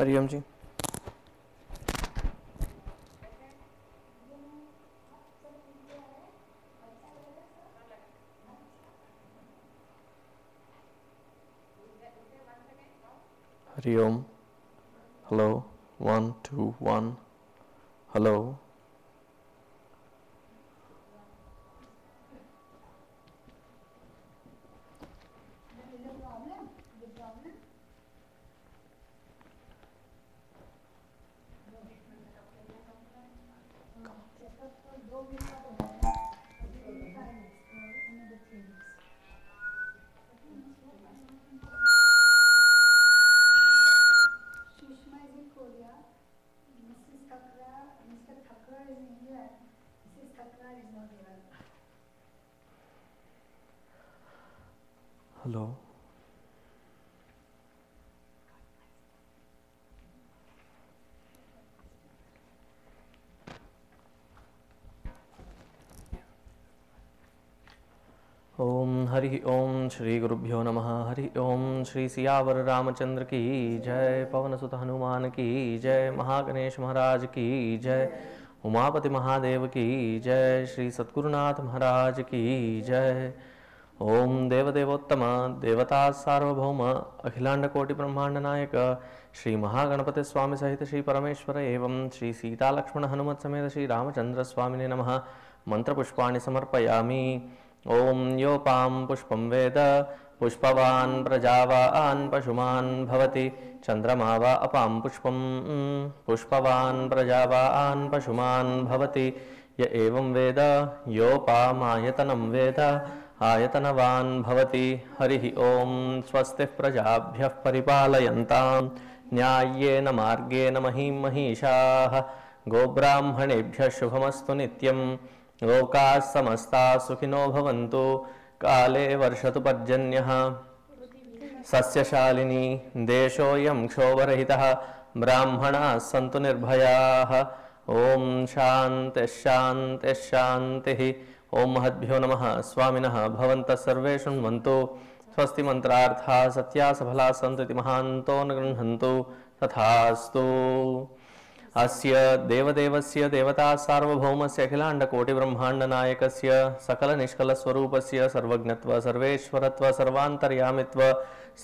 Hariom ji. Hariom. Hello 1 2 1 hello. Hello. Om Hari Om Shri गुरुभ्यो नमः। हरि ओम श्री सियावर रामचंद्र की जय। पवन सुत हनुमान की जय। महागणेश महाराज की जय। उमापति महादेव की जय। श्री सद्गुरुनाथ महाराज की जय। ओम देवदेवोत्तम देवता सार्वभौम अखिलांड कोटि ब्रह्मांड नायक श्री महागणपति स्वामी सहित श्री परमेश्वर एवं श्री सीता लक्ष्मण हनुमत समेत श्री रामचंद्र स्वामिने नमः। मंत्र पुष्पाणि समर्पयामि। ओम योपां पुष्पं वेद पुष्पवान् प्रजावान् पशुमान् भवति। चंद्रमा वा अपां पुष्पं पुष्पवान् प्रजावान् पशुमान् भवति। य एवं वेद योपामायतनं वेद आयतनवान् भवति। हरिः ओम स्वस्ति प्रजाभ्यः परिपालयन्तां न्याय्येन मार्गेण महीं महिषाः। गोब्राह्मणेभ्यः शुभमस्तु नित्यं। लोकाः समस्ताः सुखिनो भवन्तु। काले वर्षतु पर्जन्यः सस्यशालिनी देशोऽयं क्षोभरहितः। ब्राह्मणाः सन्तु निर्भयाः। ओम शान्तिः शान्तिः शान्तिः। ओम महद्भ्यो नमः। स्वामिनः भवन्तः सर्वे शृण्वन्तु। स्वस्ति मंत्रार्थाः सत्या सफला सन्तु इति महान्तो न गृह्णन्तु। तथास्तु। अस्य देवदेवस्य देवता सार्वभौमस्य अखिलांड कोटि ब्रह्मांड नायकस्य सकल निष्कल स्वरूपस्य सर्वज्ञत्व सर्वेश्वरत्व सर्वान्तर्यामित्व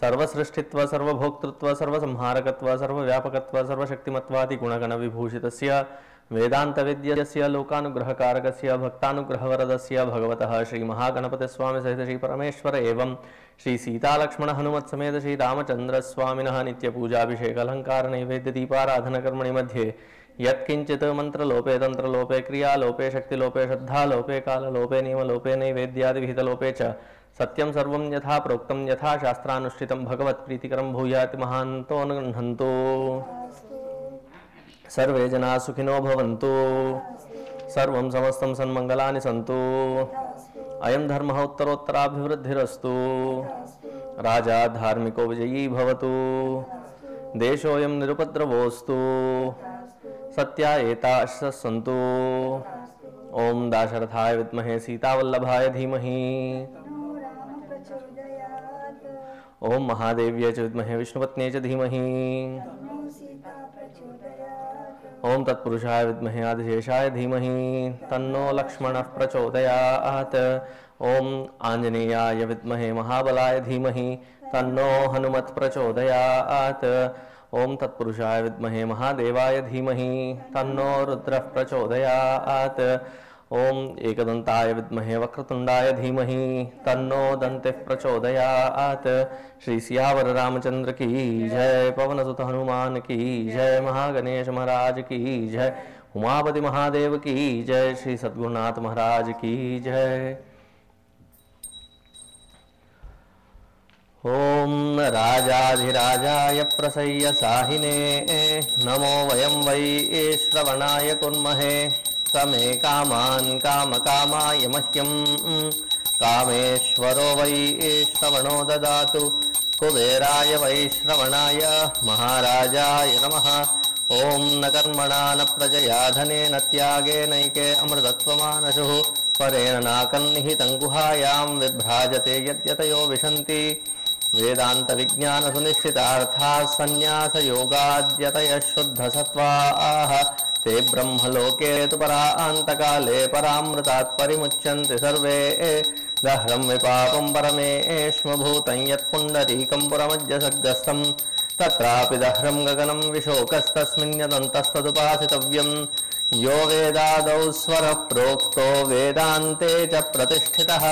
सर्वसृष्टित्व सर्वभोक्तृत्व सर्वसंहारकत्व सर्वव्यापकत्व सर्वशक्तिमत्वादि गुणगण विभूषितस्य वेदांत विद्यस्य लोकानुग्रहकारकस्य भक्तानुग्रहवरदस्य भगवतः श्री महागणपति स्वामी सहित श्री परमेश्वर एवं श्री सीता लक्ष्मण हनुमत समेत श्री रामचंद्र स्वामिनः नित्य पूजाभिषेक अलंकार नैवेद्य दीपाराधन कर्मणि मध्ये यत्किंचित् मंत्रलोपे तंत्रलोपे क्रियालोपे शक्तिलोपे श्रद्धालोपे काललोपे नियमलोपे नैवेद्यादि विहितलोपे च सत्यं सर्वं यथा प्रोक्तं यथा शास्त्रानुष्ठितं भगवत्प्रीतिकरं भूयात् महान्तो न गृह्णन्तु। सर्वे जना सुखिनो भवन्तु। सर्वं समस्तं सन्मंगलानि सन्तु। अयं धर्मः उत्तरोत्तराभिवृद्धिरस्तु। राजा धार्मिको विजयी भवतु। देशोऽयं निरुपद्रवोऽस्तु। सत्यायेताश्च सन्तु। ओम दाशरथाय विद्महे सीतावल्लभाय धीमहि। ओम महादेव्यै च विद्महे विष्णुपत्न्यै च धीमहि। ओम तत्पुरुषाय विद्महे आदिशेषाय धीमहि। तन्नो लक्ष्मणः प्रचोदयात्। ओम आंजनेयाय विद्महे महाबलाय धीमहि। तन्नो हनुमत् प्रचोदयात्। ओम तत्पुरुषाय विद्महे महादेवाय धीमहि। तन्नो रुद्रः प्रचोदयात्। ओम एकदंताय विद्महे वक्रतुंडाय धीमहि। तन्नो दन्तिः प्रचोदयात्। श्री सियावर रामचंद्र की जय। पवन सुत हनुमान की जय। महागणेश महाराज की जय। उमापति महादेव की जय। श्री सद्गुरुनाथ महाराज की जय। ओम राजाधिराजाय प्रसय्य साहिने नमो वयं वै श्रवणाय कुर्महे। समे कामान् कामकामाय मह्यं कामेश्वरो वै श्रवणो ददातु। कुबेराय वै श्रवणाय महाराजाय नमः। ओम न कर्मणा न प्रजया धनेन त्यागेनैके अमृतत्वमानशुः। परेण नाकन्निहितं गुहायां विभ्राजते यद्यतयो विशन्ति। वेदांत विज्ञान सुनिश्चितार्थाः संन्यास योगाद्यतयः शुद्ध सत्त्वाः ते ब्रह्मलोके तु परान्तकाले परामृतात् परिमुच्यन्ते सर्वे दह्रं विपापं परमेष्मभूतं यत्पुण्डरीकं पुरमज्जसग्रस्तं तत्रापि दह्रं गगनं विशोकस्तस्मिन् यदन्तस्तदुपासितव्यं यो वेदादौ स्वरः प्रोक्तो वेदान्ते च प्रतिष्ठितः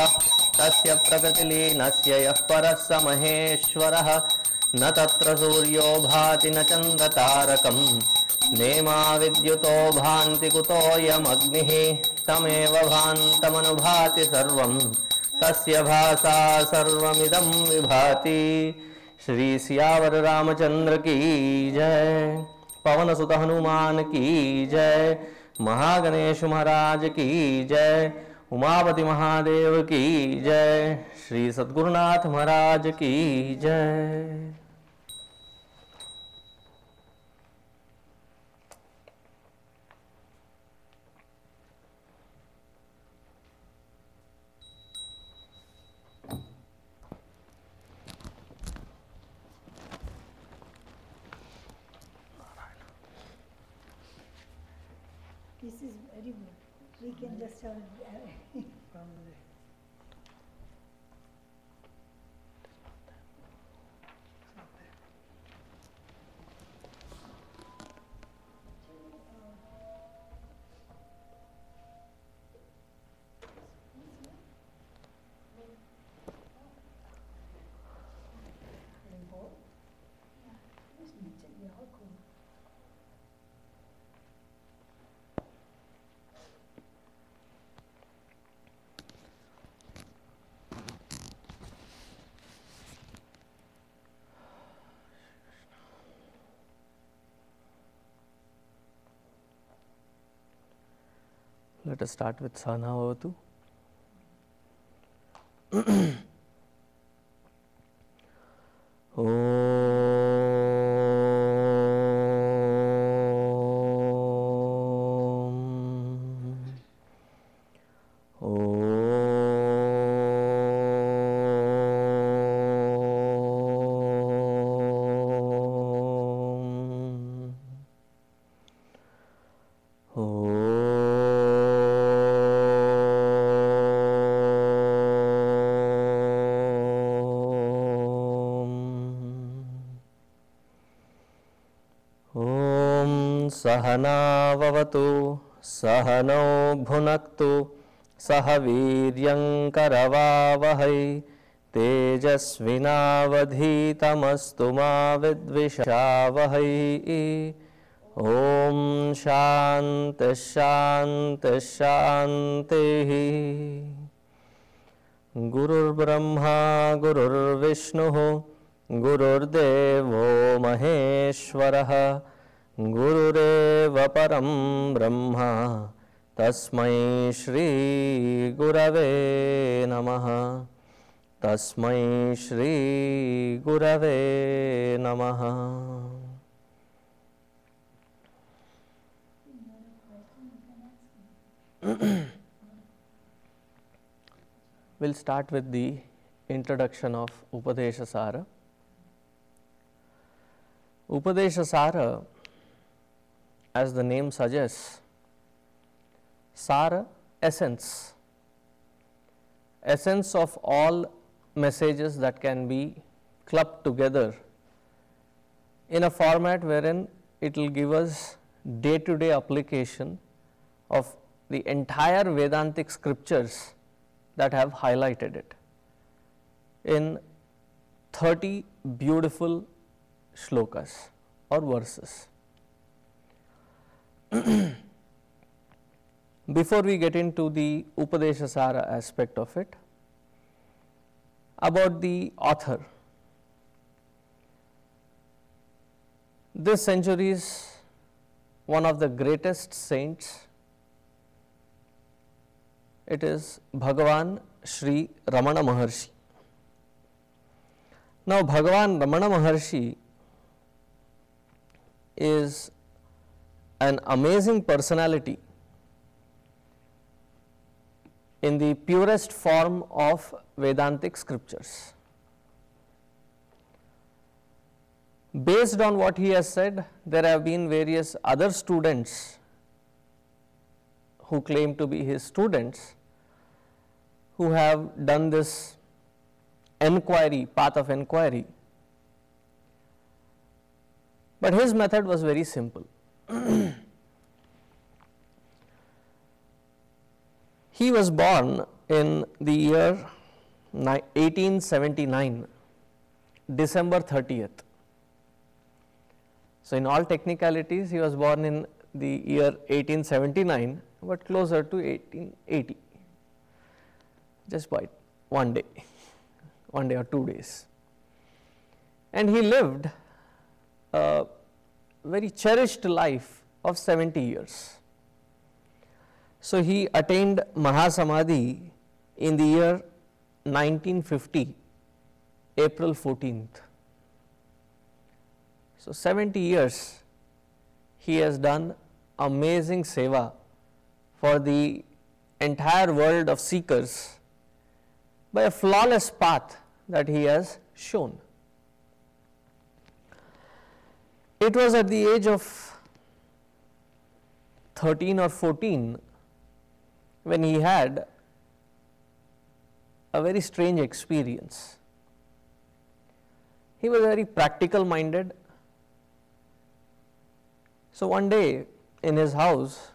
तस्य प्रकृतिलीनस्य यः परः स महेश्वरः न तत्र सूर्यो भाति न चन्द्रतारकं नेमा विद्युतो भान्ति कुतोऽयमग्निः तमेव भान्तमनुभाति सर्वं तस्य भासा सर्वमिदं विभाति। श्री सियावर रामचंद्र की जय। पवन सुत हनुमान की जय। महागणेश महाराज की जय। उमापति महादेव की जय। श्री सद्गुरुनाथ महाराज की जय। This is very good. We can just have from Let us start with Sahana Bhavatu. सहनाववतु सहनौ भुनक्तु सह वीर्यङ्करवावहै तेजस्विनावधीतमस्तु मा विद्विषावहै। ॐ शान्ति शान्ति शान्तिः। गुरुर्ब्रह्मा गुरुर्विष्णुः गुरुर्देवो महेश्वरः गुरुरेव परं ब्रह्म तस्मै श्री गुरवे नमः। तस्मै श्री गुरवे नमः। We'll start with the introduction of Upadesha-sara. Upadesha-sara, as the name suggests, Sara, essence. Essence of all messages that can be clubbed together in a format wherein it will give us day-to-day application of the entire Vedantic scriptures that have highlighted it in 30 beautiful shlokas or verses. Before we get into the Upadesha-sara aspect of it, about the author. This century is one of the greatest saints. It is Bhagavan Sri Ramana Maharshi. Now, Bhagavan Ramana Maharshi is an amazing personality in the purest form of Vedantic scriptures. Based on what he has said, there have been various other students who claim to be his students who have done this enquiry, path of enquiry. But his method was very simple. He was born in the year 1879, December 30th. So, in all technicalities, he was born in the year 1879, but closer to 1880, just by one day or 2 days. And he lived a very cherished life of 70 years. So, he attained Mahasamadhi in the year 1950, April 14th. So, 70 years he has done amazing seva for the entire world of seekers by a flawless path that he has shown. It was at the age of 13 or 14 when he had a very strange experience. He was very practical minded. So, one day in his house,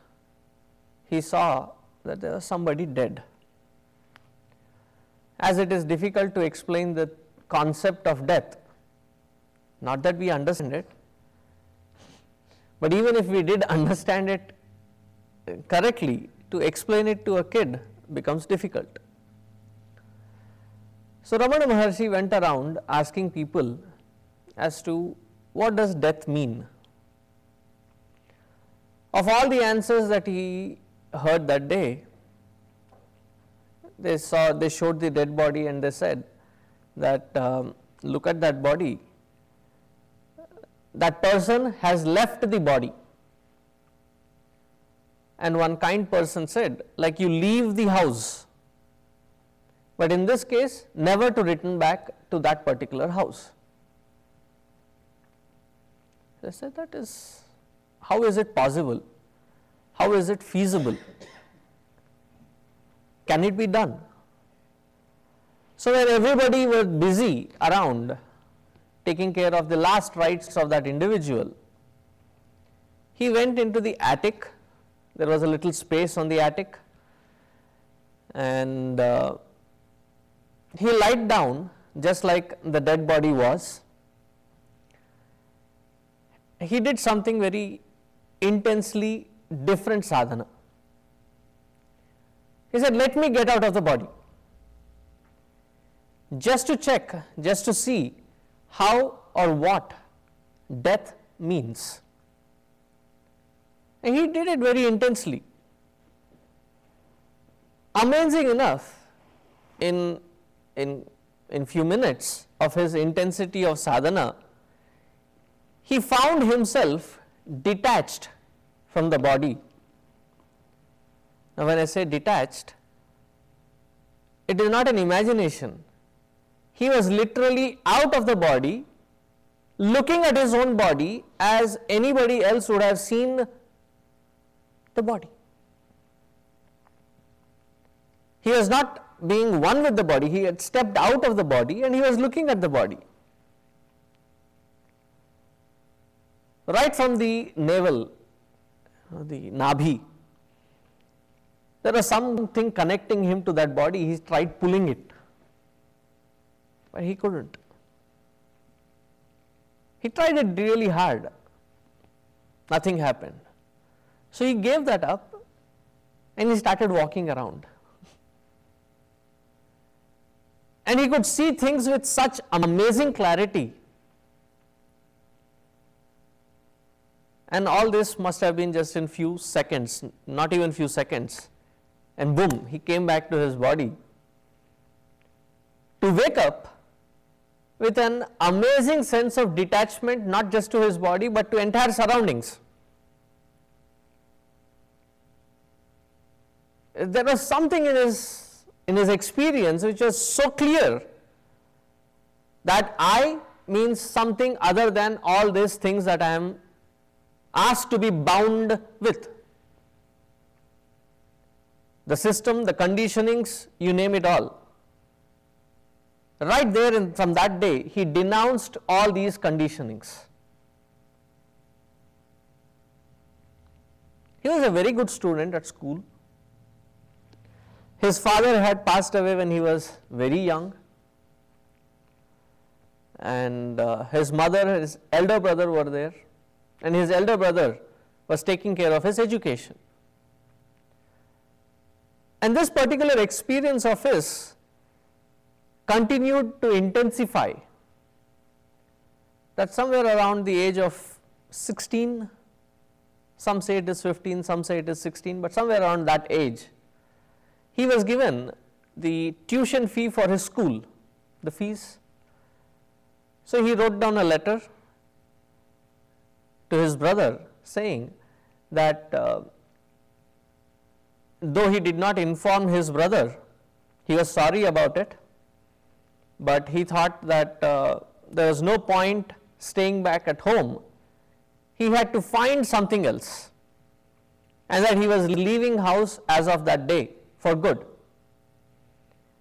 he saw that there was somebody dead. As it is difficult to explain the concept of death, not that we understand it, but even if we did understand it correctly, to explain it to a kid becomes difficult. So, Ramana Maharshi went around asking people as to what does death mean. Of all the answers that he heard that day, they showed the dead body and they said that look at that body, that person has left the body. And one kind person said, like you leave the house, but in this case never to return back to that particular house. They said, that is, how is it possible? How is it feasible? Can it be done? So, when everybody was busy around taking care of the last rites of that individual, he went into the attic. There was a little space on the attic, and he lied down just like the dead body was. He did something very intensely different sadhana. He said, let me get out of the body, just to check, just to see how or what death means. And he did it very intensely. Amazing enough, in few minutes of his intensity of sadhana, he found himself detached from the body. Now, when I say detached, it is not an imagination. He was literally out of the body, looking at his own body as anybody else would have seen the body. He was not being one with the body, he had stepped out of the body and he was looking at the body. Right from the navel, the nabhi, there was something connecting him to that body. He tried pulling it, but he couldn't. He tried it really hard, nothing happened. So he gave that up and he started walking around. And he could see things with such amazing clarity. And all this must have been just in few seconds, not even few seconds. And boom, he came back to his body to wake up with an amazing sense of detachment, not just to his body, but to entire surroundings. There was something in his experience which was so clear that I means something other than all these things that I am asked to be bound with. The system, the conditionings, you name it all. Right there from that day, he denounced all these conditionings. He was a very good student at school. His father had passed away when he was very young, and his mother, his elder brother were there, and his elder brother was taking care of his education. And this particular experience of his continued to intensify, that somewhere around the age of 16, some say it is 15, some say it is 16, but somewhere around that age, he was given the tuition fee for his school, the fees. So he wrote down a letter to his brother saying that though he did not inform his brother, he was sorry about it, but he thought that there was no point staying back at home. He had to find something else, and that he was leaving house as of that day for good.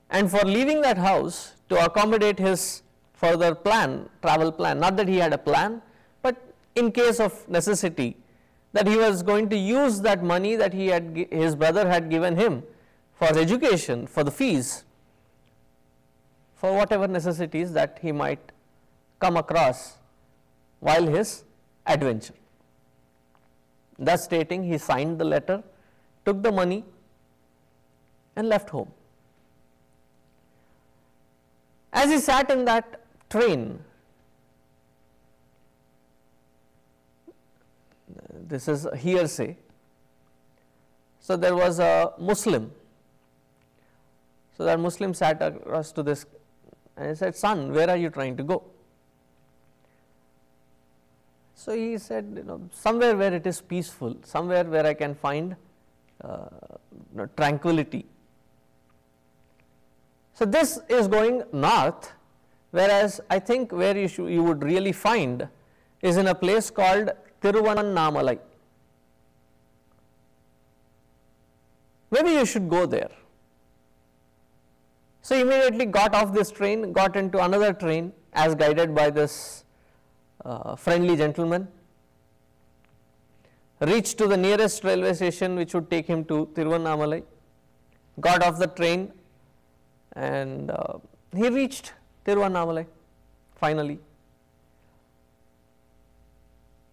And for leaving that house to accommodate his further plan, travel plan, not that he had a plan, but in case of necessity, that he was going to use that money that his brother had given him for education, for the fees, for whatever necessities that he might come across while his adventure. Thus stating, he signed the letter, took the money and left home. As he sat in that train, this is hearsay, so there was a Muslim. So that Muslim sat across to this and he said, "Son, where are you trying to go?" So he said, somewhere where it is peaceful, somewhere where I can find tranquility. So this is going north, whereas I think where you would really find is in a place called Tiruvannamalai. Maybe you should go there. So he immediately got off this train, got into another train as guided by this friendly gentleman, reached to the nearest railway station which would take him to Tiruvannamalai, got off the train, and he reached Tiruvannamalai finally.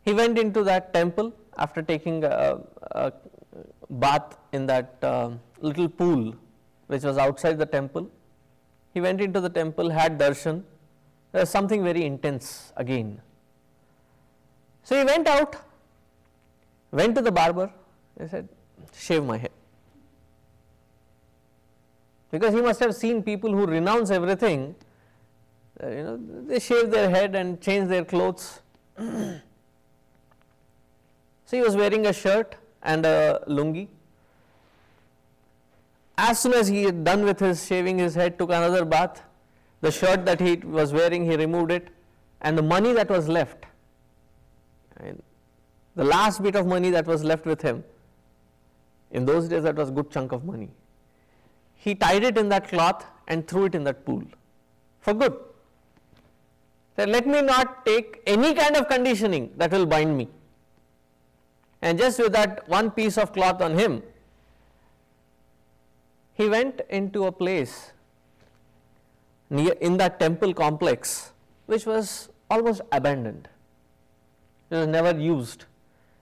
He went into that temple after taking a bath in that little pool which was outside the temple. He went into the temple, had darshan. There was something very intense again. So he went out, went to the barber. He said, "Shave my head." Because he must have seen people who renounce everything, they shave their head and change their clothes. So he was wearing a shirt and a lungi. As soon as he had done with his shaving his head, took another bath, the shirt that he was wearing, he removed it, and the money that was left, and the last bit of money that was left with him, in those days that was a good chunk of money, he tied it in that cloth and threw it in that pool for good. Said, "Let me not take any kind of conditioning that will bind me." And just with that one piece of cloth on him, he went into a place in that temple complex which was almost abandoned. It was never used.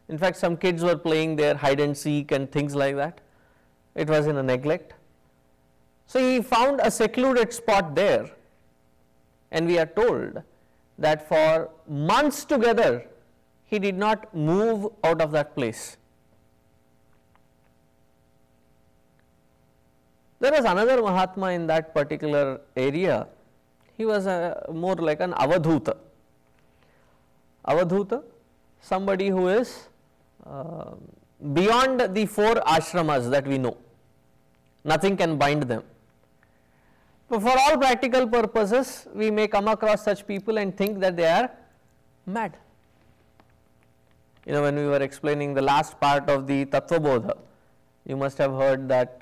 In fact, some kids were playing there hide and seek and things like that. It was in a neglect. So he found a secluded spot there, and we are told that for months together he did not move out of that place. There was another Mahatma in that particular area. He was more like an Avadhuta. Avadhuta, somebody who is beyond the 4 ashramas that we know. Nothing can bind them. But for all practical purposes, we may come across such people and think that they are mad. You know, when we were explaining the last part of the Tattvabodha, you must have heard that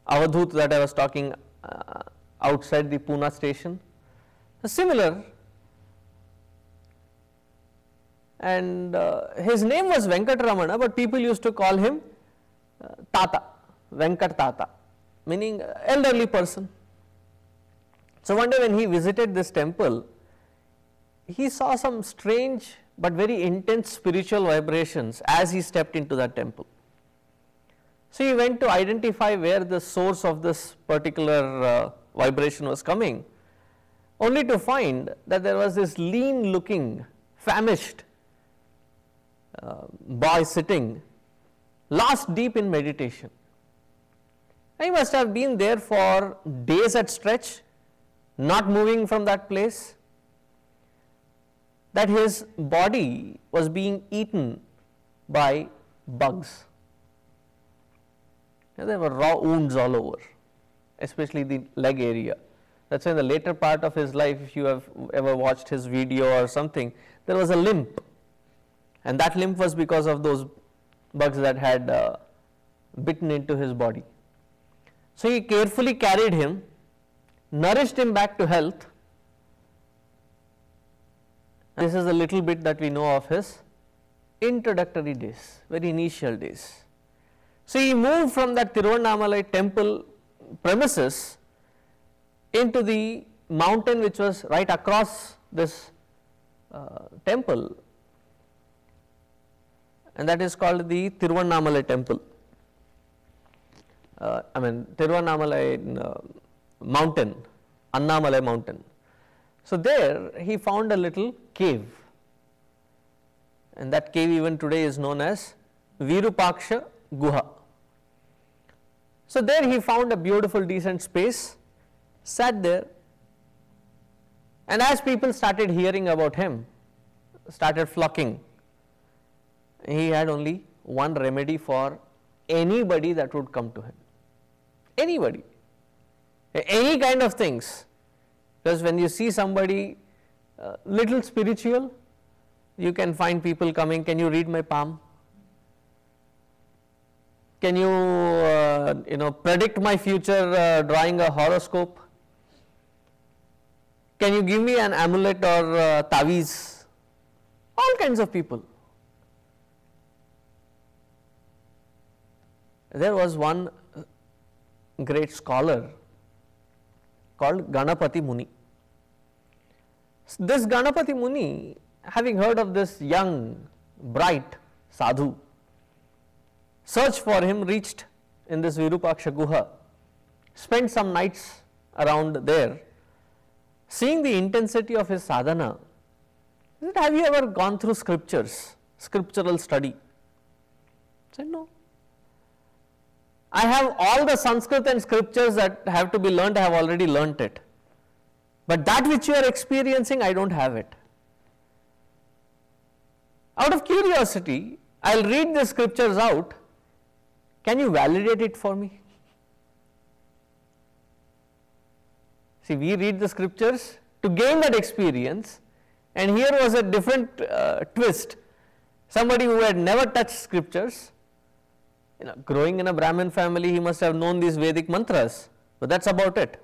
Avadhut that I was talking outside the Pune station, similar, and his name was Venkatramana, but people used to call him Tata, Venkat Tata, meaning elderly person. So one day when he visited this temple, he saw some strange but very intense spiritual vibrations as he stepped into that temple. So he went to identify where the source of this particular vibration was coming, only to find that there was this lean looking, famished boy sitting, lost deep in meditation. He must have been there for days at stretch, not moving from that place, that his body was being eaten by bugs. There were raw wounds all over, especially the leg area. That's why in the later part of his life, if you have ever watched his video or something, there was a limp, and that limp was because of those bugs that had bitten into his body. So he carefully carried him, nourished him back to health. This is a little bit that we know of his introductory days, very initial days. So he moved from that Tiruvannamalai temple premises into the mountain which was right across this temple, and that is called the Tiruvannamalai temple. Tiruvannamalai mountain, Annamalai mountain. So there he found a little cave, and that cave even today is known as Virupaksha Guha. So there he found a beautiful decent space, sat there, and as people started hearing about him, started flocking, he had only one remedy for anybody that would come to him. Anybody, any kind of things, because when you see somebody little spiritual, you can find people coming, can you read my palm? Can you predict my future drawing a horoscope? Can you give me an amulet or taviz? All kinds of people. There was one great scholar called Ganapati Muni. This Ganapati Muni, having heard of this young, bright sadhu, searched for him, reached in this Virupaksha Guha, spent some nights around there, seeing the intensity of his sadhana. He said, have you ever gone through scriptures, scriptural study? I said, no. I have all the Sanskrit and scriptures that have to be learnt, I have already learnt it. But that which you are experiencing, I don't have it. Out of curiosity, I will read the scriptures out. Can you validate it for me? See, we read the scriptures to gain that experience, and here was a different twist. Somebody who had never touched scriptures, growing in a Brahmin family, he must have known these Vedic mantras, but that's about it.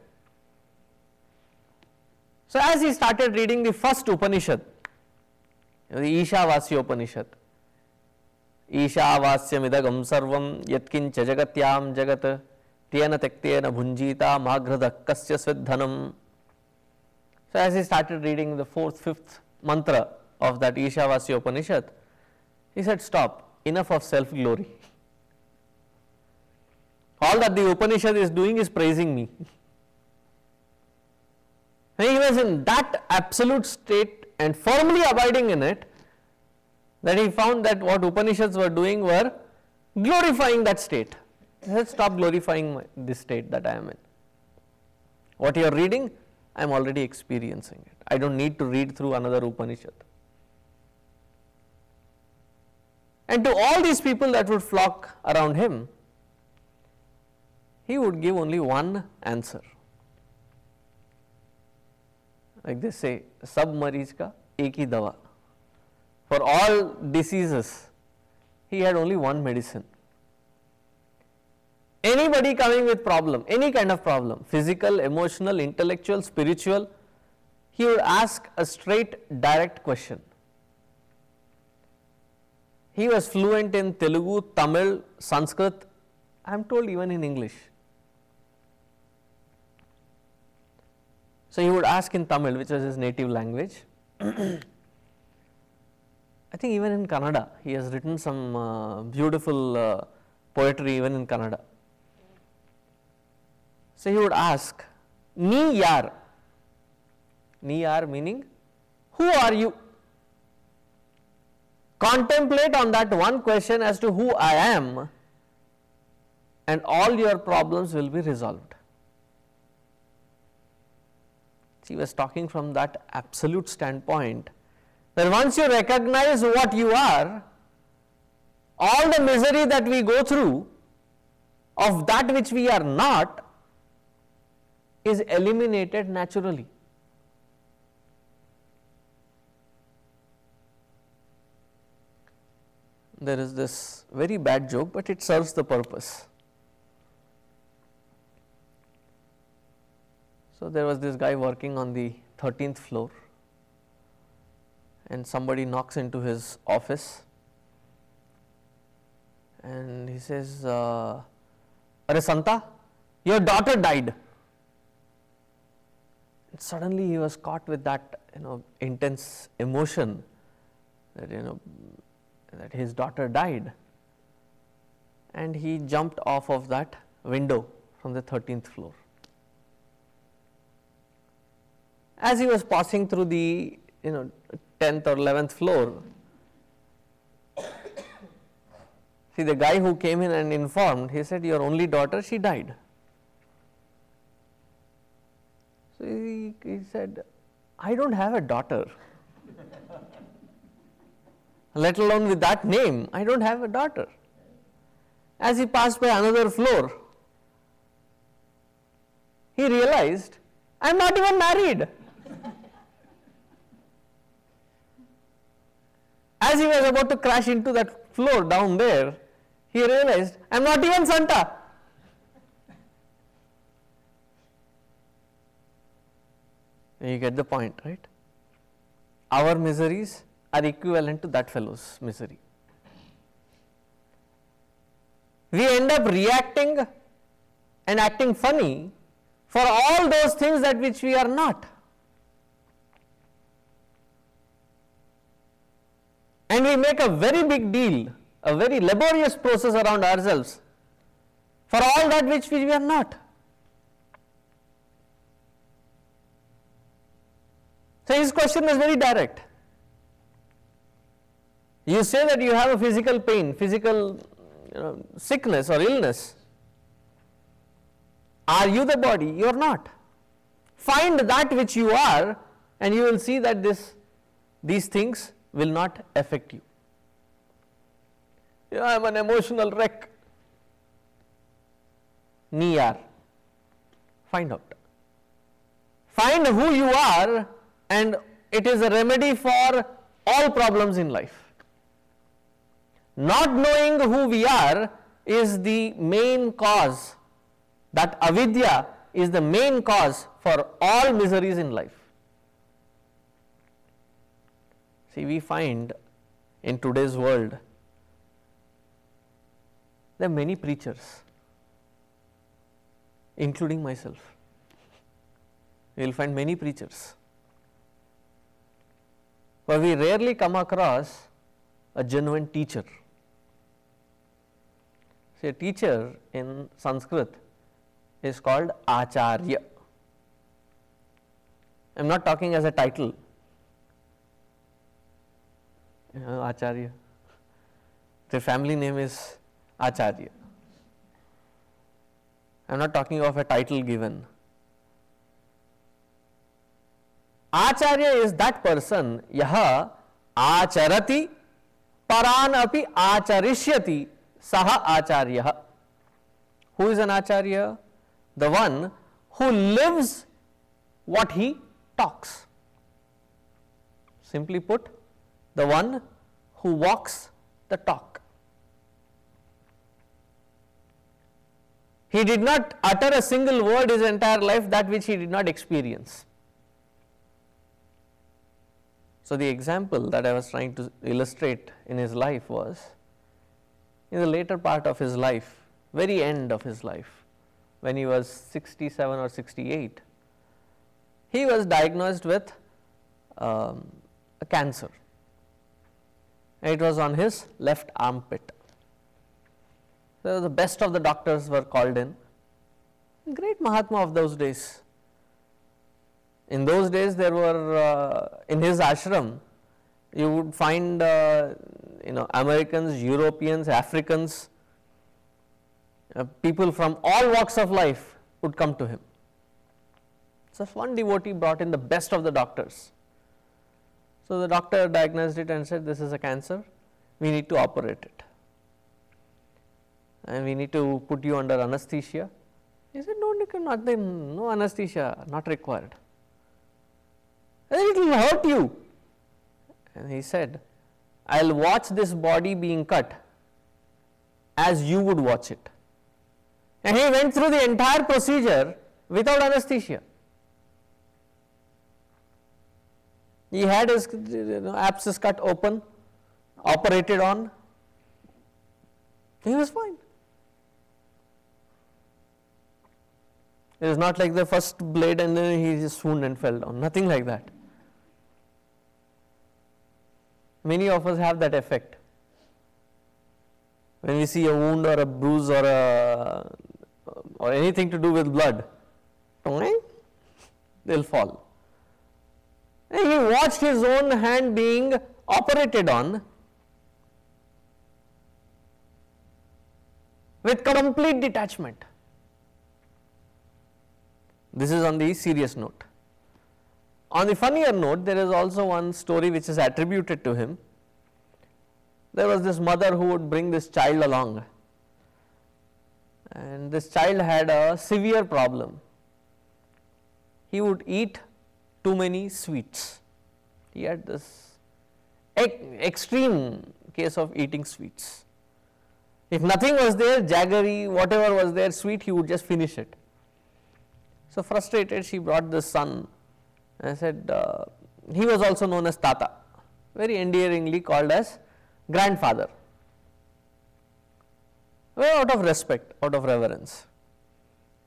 So as he started reading the first Upanishad, the Ishavasya Upanishad, Ishavasyam idagam sarvam yatkincha jagatyam jagat tena tektena bhunjita magrada kasya svedhanam. So as he started reading the fourth, fifth mantra of that Ishavasya Upanishad, he said, stop, enough of self-glory. All that the Upanishad is doing is praising me. And he was in that absolute state and firmly abiding in it, that he found that what Upanishads were doing were glorifying that state. He said, stop glorifying this state that I am in. What you are reading, I am already experiencing it. I don't need to read through another Upanishad. And to all these people that would flock around him, he would give only one answer. like they say, सब मरीज का एक ही दवा. For all diseases, he had only one medicine. Anybody coming with problem, any kind of problem, physical, emotional, intellectual, spiritual, he would ask a straight, direct question. He was fluent in Telugu, Tamil, Sanskrit, I am told even in English. So he would ask in Tamil, which was his native language. I think even in Kannada, he has written some beautiful poetry even in Kannada. So he would ask, "Ni yar?" Ni yar meaning, who are you? Contemplate on that one question as to who I am, and all your problems will be resolved. He was talking from that absolute standpoint that once you recognize what you are, all the misery that we go through of that which we are not is eliminated naturally. There is this very bad joke, but it serves the purpose. So there was this guy working on the 13th floor, and somebody knocks into his office and he says, "Are Santa, your daughter died." And suddenly he was caught with that intense emotion that that his daughter died, and he jumped off of that window from the 13th floor. As he was passing through the 10th or 11th floor, see, the guy who came in and informed, he said, "Your only daughter, she died." So he said, "I don't have a daughter, let alone with that name, I don't have a daughter." As he passed by another floor, he realized, "I am not even married." As he was about to crash into that floor down there, he realized, "I am not even Santa." You get the point, right? Our miseries are equivalent to that fellow's misery. We end up reacting and acting funny for all those things that which we are not. And we make a very big deal, a very laborious process around ourselves for all that which we are not. So his question is very direct. You say that you have a physical pain, physical sickness or illness. Are you the body? You are not. Find that which you are, and you will see that these things will not affect you. I am an emotional wreck. Ni yar. Find out. Find who you are, and it is a remedy for all problems in life. Not knowing who we are is the main cause. That avidya is the main cause for all miseries in life. See, we find in today's world, there are many preachers, including myself. You will find many preachers, but we rarely come across a genuine teacher. See, a teacher in Sanskrit is called Acharya. I am not talking as a title. Acharya. Their family name is Acharya. I am not talking of a title given. Acharya is that person, yaha acharati paran api acharishyati saha acharya. Who is an acharya? The one who lives what he talks. Simply put, the one who walks the talk. He did not utter a single word his entire life, that which he did not experience. So, the example that I was trying to illustrate in his life was, in the later part of his life, very end of his life, when he was 67 or 68, he was diagnosed with a cancer. It was on his left armpit. So, the best of the doctors were called in. Great Mahatma of those days. In those days, there were in his ashram, you would find Americans, Europeans, Africans, people from all walks of life would come to him. So, one devotee brought in the best of the doctors. So, the doctor diagnosed it and said, this is a cancer, we need to operate it, and we need to put you under anesthesia. He said, no anesthesia, not required. It will hurt you. And he said, I will watch this body being cut as you would watch it. And he went through the entire procedure without anesthesia. He had his abscess cut open, operated on, he was fine. It is not like the first blade and then he just swooned and fell down, nothing like that. Many of us have that effect. When we see a wound or a bruise or anything to do with blood, they will fall. And he watched his own hand being operated on with complete detachment. This is on the serious note. On the funnier note, there is also one story which is attributed to him. There was this mother who would bring this child along, and this child had a severe problem. He would eat too many sweets. He had this extreme case of eating sweets. If nothing was there, jaggery, whatever was there sweet, he would just finish it. So, frustrated, she brought this son and said, he was also known as Tata, very endearingly called as grandfather, well, out of respect, out of reverence.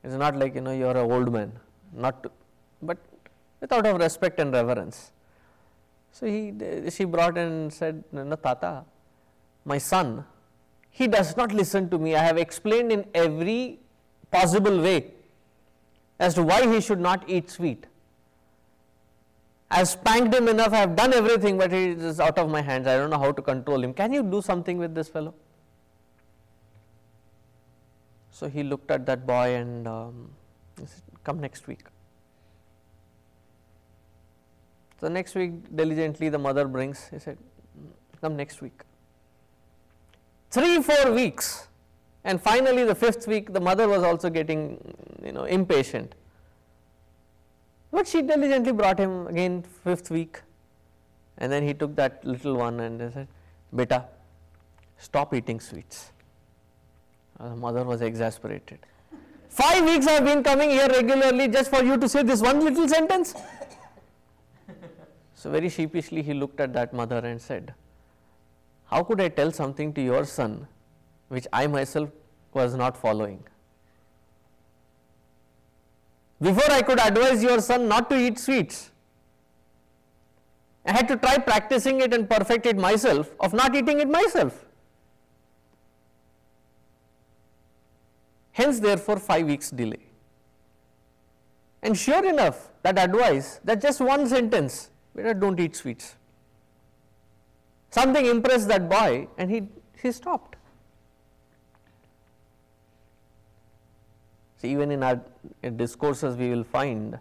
It is not like you are an old man, not to, but with out of respect and reverence. So, she brought and said, Tata, my son, he does not listen to me. I have explained in every possible way as to why he should not eat sweet. I have spanked him enough, I have done everything, but he is out of my hands. I don't know how to control him. Can you do something with this fellow? So, he looked at that boy and he said, come next week. So, next week diligently the mother brings, he said, come next week. 3-4 weeks, and finally the 5th week the mother was also getting impatient. But she diligently brought him again 5th week, and then he took that little one and he said, Beta, stop eating sweets. The mother was exasperated. 5 weeks I have been coming here regularly just for you to say this one little sentence. So, very sheepishly he looked at that mother and said, how could I tell something to your son which I myself was not following? Before I could advise your son not to eat sweets, I had to try practicing it and perfect it myself of not eating it myself. Hence, therefore, 5 weeks delay. And sure enough, that advice, that just one sentence, better don't eat sweets. Something impressed that boy and he stopped. So, even in our discourses we will find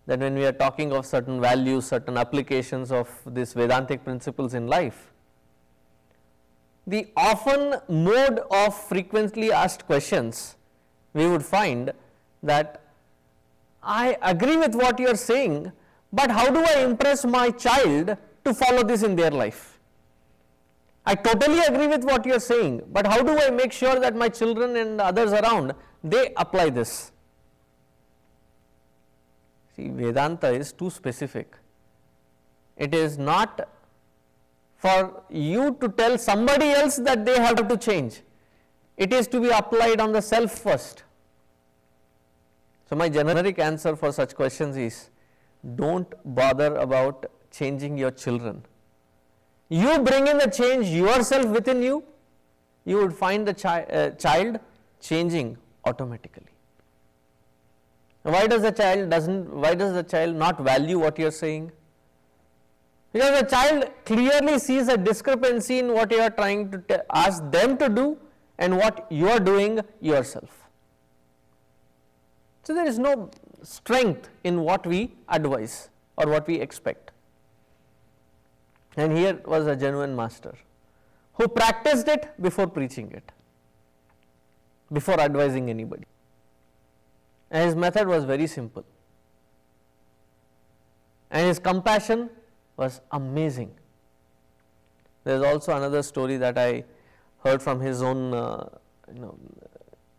that when we are talking of certain values, certain applications of these Vedantic principles in life, the often mode of frequently asked questions, we would find that I agree with what you are saying, but how do I impress my child to follow this in their life. I totally agree with what you are saying, but how do I make sure that my children and others around, they apply this? See, Vedanta is too specific. It is not for you to tell somebody else that they have to change. It is to be applied on the self first. So my generic answer for such questions is, don't bother about changing your children. You bring in the change yourself within you, you would find the child changing automatically. Why does the child not value what you are saying? Because the child clearly sees a discrepancy in what you are trying to ask them to do and what you are doing yourself. So there is no strength in what we advise or what we expect. And here was a genuine master who practiced it before preaching it, before advising anybody. And his method was very simple. And his compassion was amazing. There is also another story that I heard from his own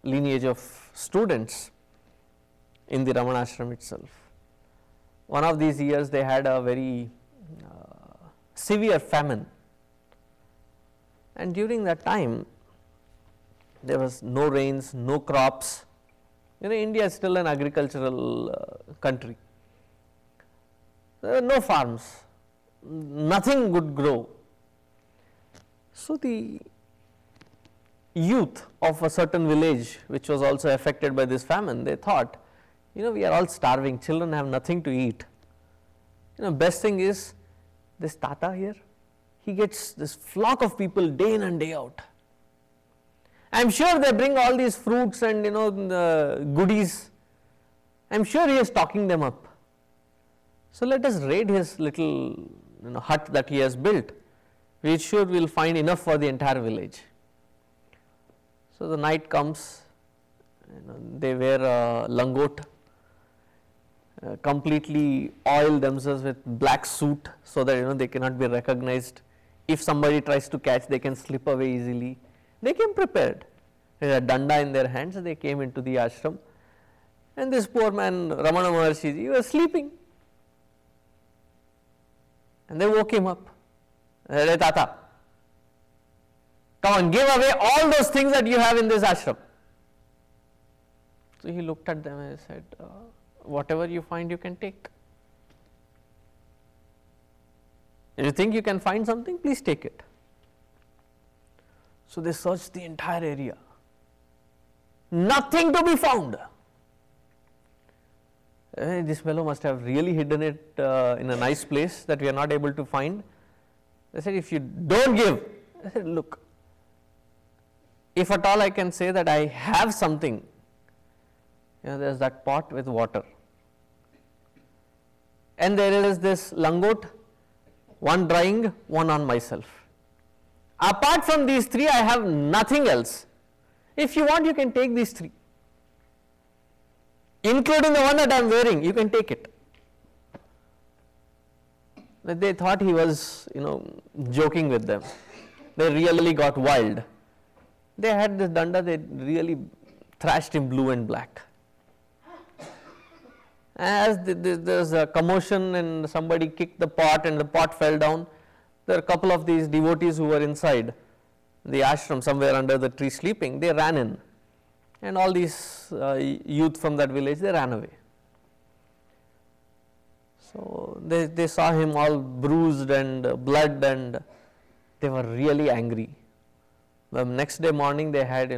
lineage of students in the Ramana Ashram itself. One of these years they had a very severe famine, and during that time there was no rains, no crops. India is still an agricultural country. There were no farms, nothing would grow. So the youth of a certain village, which was also affected by this famine, they thought, we are all starving, children have nothing to eat. Best thing is this Tata here, he gets this flock of people day in and day out. I am sure they bring all these fruits and goodies. I am sure he is stocking them up. So let us raid his little hut that he has built. We sure will find enough for the entire village. So the night comes, they wear a langot, completely oil themselves with black soot so that they cannot be recognized. If somebody tries to catch, they can slip away easily. They came prepared. With a danda in their hands, they came into the ashram, and this poor man Ramana Maharshi ji was sleeping, and they woke him up. They said, "Hey Tata, come on, give away all those things that you have in this ashram." So he looked at them and said, "Whatever you find, you can take. If you think you can find something, please take it." So they searched the entire area. Nothing to be found. This fellow must have really hidden it in a nice place that we are not able to find. They said, "If you don't give," I said, "Look, if at all I can say that I have something, there is that pot with water, and there is this langot, one drying, one on myself. Apart from these three, I have nothing else. If you want, you can take these three, including the one that I am wearing, you can take it." They thought he was, joking with them. They really got wild. They had this danda, they really thrashed him blue and black. As there was a commotion and somebody kicked the pot and the pot fell down, there are a couple of these devotees who were inside the ashram somewhere under the tree sleeping. They ran in, and all these youth from that village, they ran away. So they saw him all bruised and blood, and they were really angry. The next day morning they had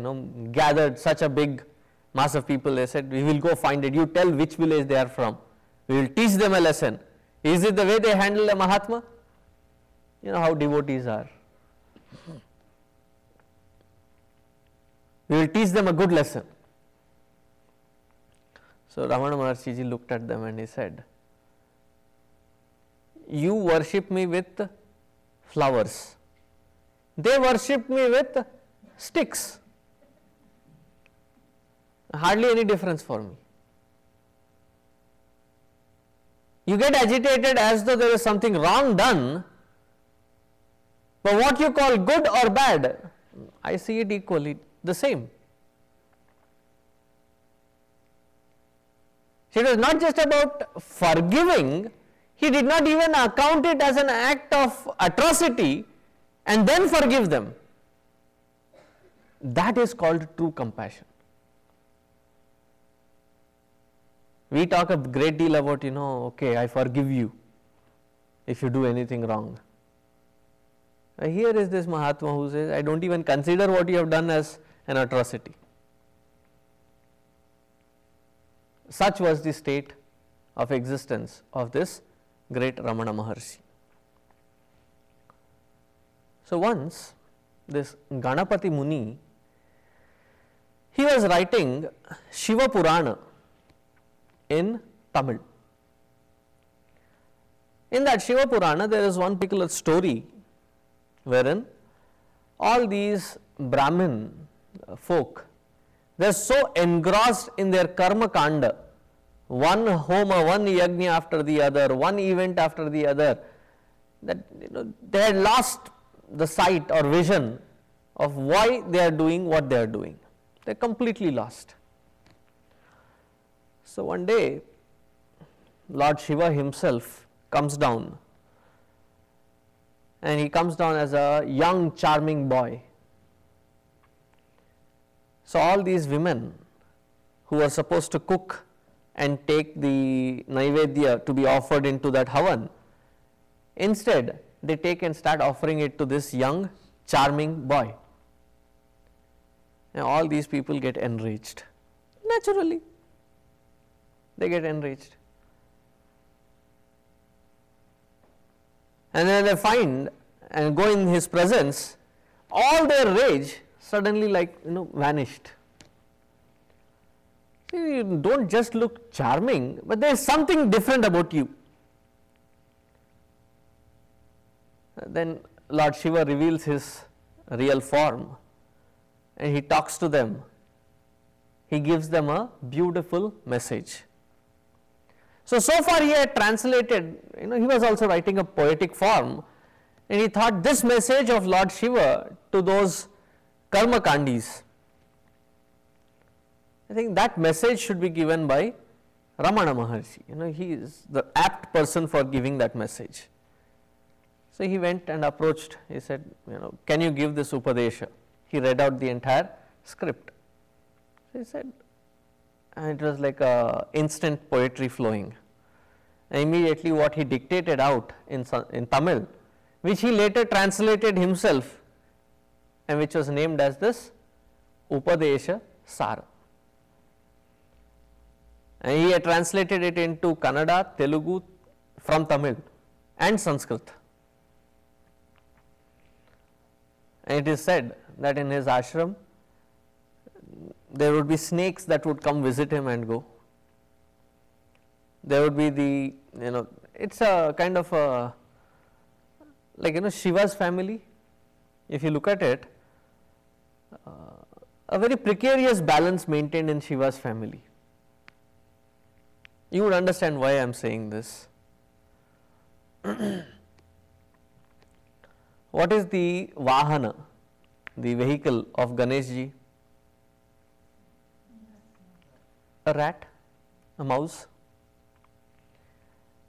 gathered such a big mass of people. They said, "We will go find it. You tell which village they are from. We will teach them a lesson." Is it the way they handle a Mahatma? You know how devotees are. We will teach them a good lesson. So Ramana Maharshi ji looked at them and he said, "You worship me with flowers. They worship me with sticks. Hardly any difference for me. You get agitated as though there is something wrong done But what you call good or bad, I see it equally the same. So it was not just about forgiving, he did not even account it as an act of atrocity and then forgive them. That is called true compassion. We talk a great deal about, okay, I forgive you if you do anything wrong. Here is this Mahatma who says, I don't even consider what you have done as an atrocity. Such was the state of existence of this great Ramana Maharshi. So once this Ganapati Muni, he was writing Shiva Purana in Tamil. In that Shiva Purana there is one particular story wherein all these Brahmin folk, they are so engrossed in their karma kanda, one homa, one yajna after the other, one event after the other, that they had lost the sight or vision of why they are doing what they are doing. They are completely lost. So one day Lord Shiva himself comes down, and he comes down as a young charming boy. So all these women who are supposed to cook and take the Naivedya to be offered into that havan, instead they take and start offering it to this young charming boy. And all these people get enraged. Naturally, they get enraged. And then they find and go in his presence, all their rage suddenly vanished. You don't just look charming, but there is something different about you. Then Lord Shiva reveals his real form and he talks to them. He gives them a beautiful message. So far he had translated, he was also writing a poetic form, and he thought this message of Lord Shiva to those karma kandis, I think that message should be given by Ramana Maharshi. He is the apt person for giving that message. So he went and approached, he said, can you give this Upadesha? He read out the entire script. So he said, and it was like a instant poetry flowing. And immediately what he dictated out in Tamil, which he later translated himself and which was named as this Upadesha Sara. And he had translated it into Kannada, Telugu from Tamil and Sanskrit. And it is said that in his ashram there would be snakes that would come visit him and go. There would be the, it's a kind of a, Shiva's family. If you look at it, a very precarious balance maintained in Shiva's family. You would understand why I am saying this. What is the Vahana, the vehicle of Ganeshji? A rat, a mouse.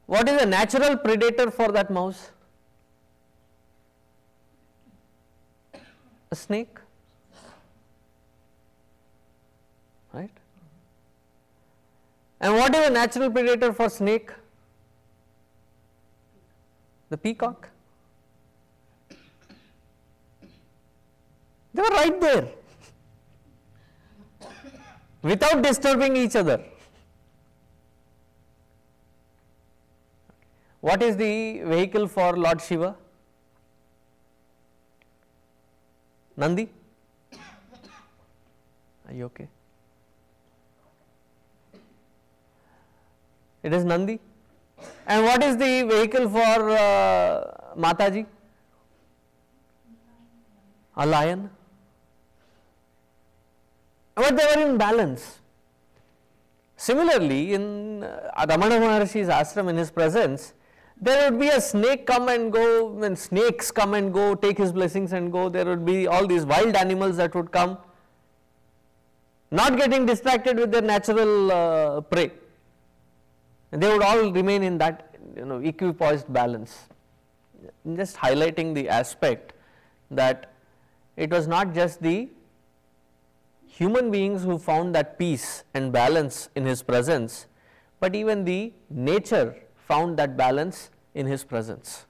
What is a natural predator for that mouse? A snake, right? And what is a natural predator for snake? The peacock. They were right there without disturbing each other. What is the vehicle for Lord Shiva? Nandi? Are you okay? It is Nandi. And what is the vehicle for Mataji? A lion. But they were in balance. Similarly, in Ramana Maharshi's ashram, in his presence, there would be a snake come and go, when snakes come and go, take his blessings and go, there would be all these wild animals that would come, not getting distracted with their natural prey. And they would all remain in that, equipoised balance. Just highlighting the aspect that it was not just the human beings who found that peace and balance in his presence, but even the nature found that balance in his presence.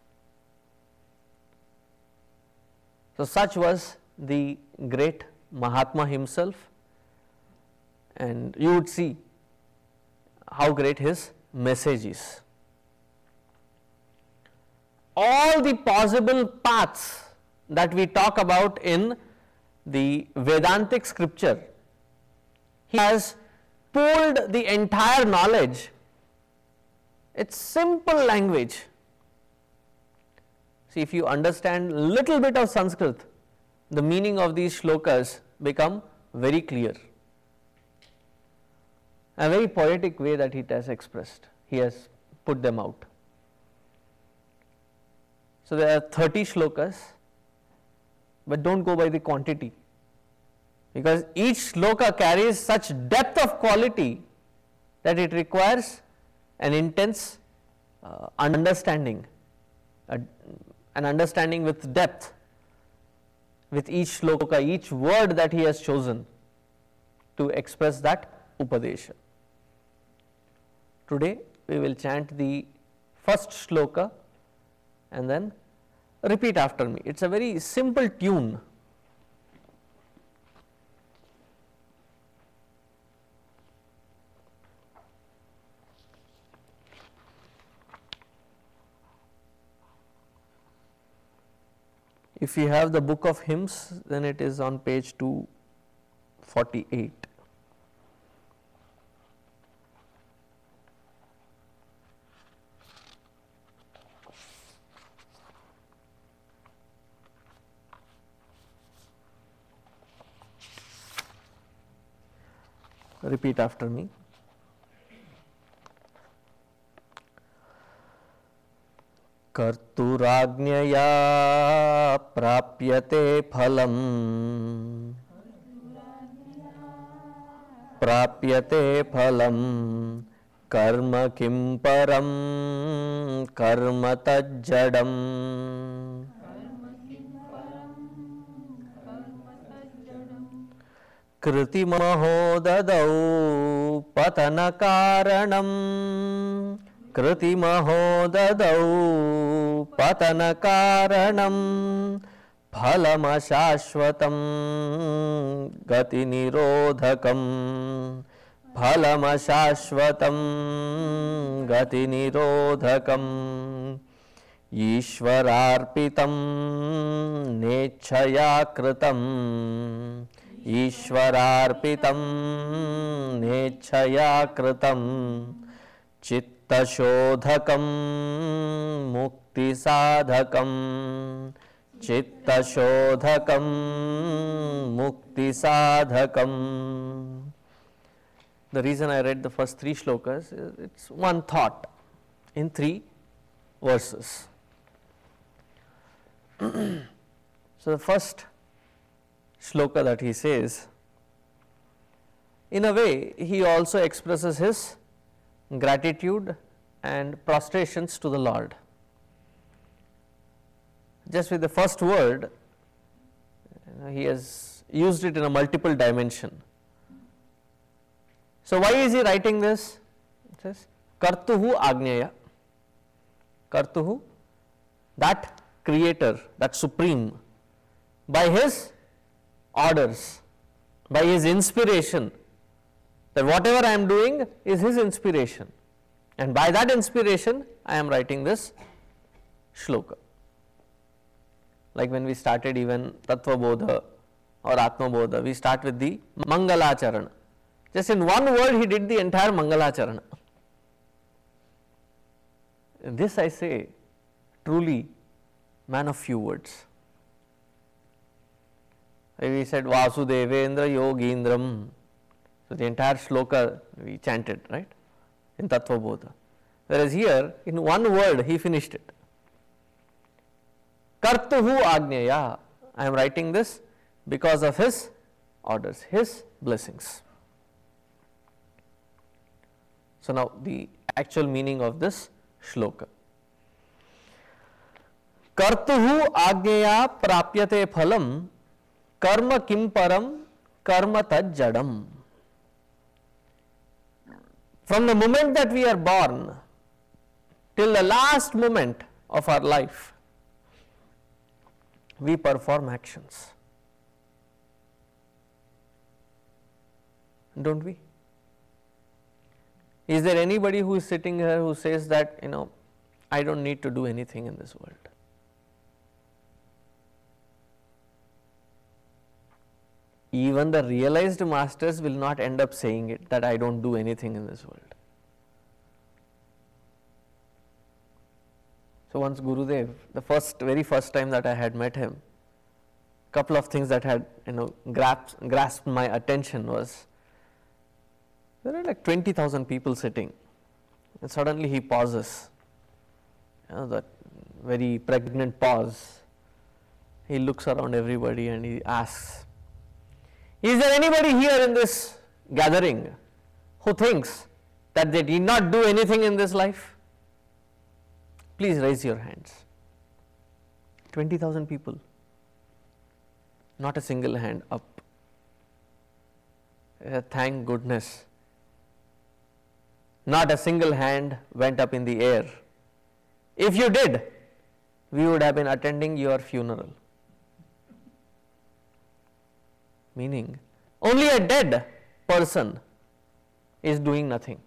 So such was the great Mahatma himself, and you would see how great his message is. All the possible paths that we talk about in the Vedantic scripture, he has pulled the entire knowledge. It's simple language. See, if you understand little bit of Sanskrit, the meaning of these shlokas become very clear. A very poetic way that he has expressed, he has put them out. So there are 30 shlokas, but don't go by the quantity, because each shloka carries such depth of quality that it requires an intense understanding, an understanding with depth with each shloka, each word that he has chosen to express that Upadesha. Today we will chant the first shloka and then repeat after me. It's a very simple tune. If you have the book of hymns, then it is on page 248. Repeat after me. कर्तुराज्ञया प्राप्यते फलम्, प्राप्यते फलम्, कर्म किं परं कर्म तज्जडम्। कृतिमहो ददौ पतनकारणम्, कृतिमहो ददौ पतनकारणम्, फलमशाश्वतं गतिनिरोधकम्, फलमशाश्वतं गतिनिरोधकम्। ईश्वरार्पितं नेच्छया कृतम्, ईश्वरार्पितं नेच्छया कृतम्। चित्तशोधकं मुक्तिसाधकं, चित्तशोधकं मुक्तिसाधकं। The reason I read the first 3 shlokas is it's one thought in 3 verses. So the first shloka that he says, in a way he also expresses his gratitude and prostrations to the Lord. Just with the first word, he has used it in a multiple dimension. So why is he writing this? It says, Kartuhu Agneya. Kartuhu, that creator, that supreme, by his orders, by his inspiration, that whatever I am doing is his inspiration, and by that inspiration I am writing this shloka. Like when we started even Tattva Bodha or Atma Bodha, we start with the Mangalacharana. Just in one word he did the entire Mangalacharana. This I say, truly man of few words. We said Vasudevendra Yogindram. So the entire shloka we chanted, right, in Tattva Bodha. Whereas here, in one word, he finished it. Kartuhu Agneya. I am writing this because of his orders, his blessings. So now the actual meaning of this shloka. Kartuhu Agneya prapyate phalam karma kim param karma tad jadam. From the moment that we are born till the last moment of our life, we perform actions. Don't we? Is there anybody who is sitting here who says that, I don't need to do anything in this world? Even the realized masters will not end up saying it, that I don't do anything in this world. So once Gurudev, the very first time that I had met him, couple of things that had grasped my attention was, there are like 20,000 people sitting, and suddenly he pauses, that very pregnant pause. He looks around everybody and he asks, is there anybody here in this gathering who thinks that they did not do anything in this life? Please raise your hands. 20,000 people. Not a single hand up. Thank goodness. Not a single hand went up in the air. If you did, we would have been attending your funeral. Meaning, only a dead person is doing nothing.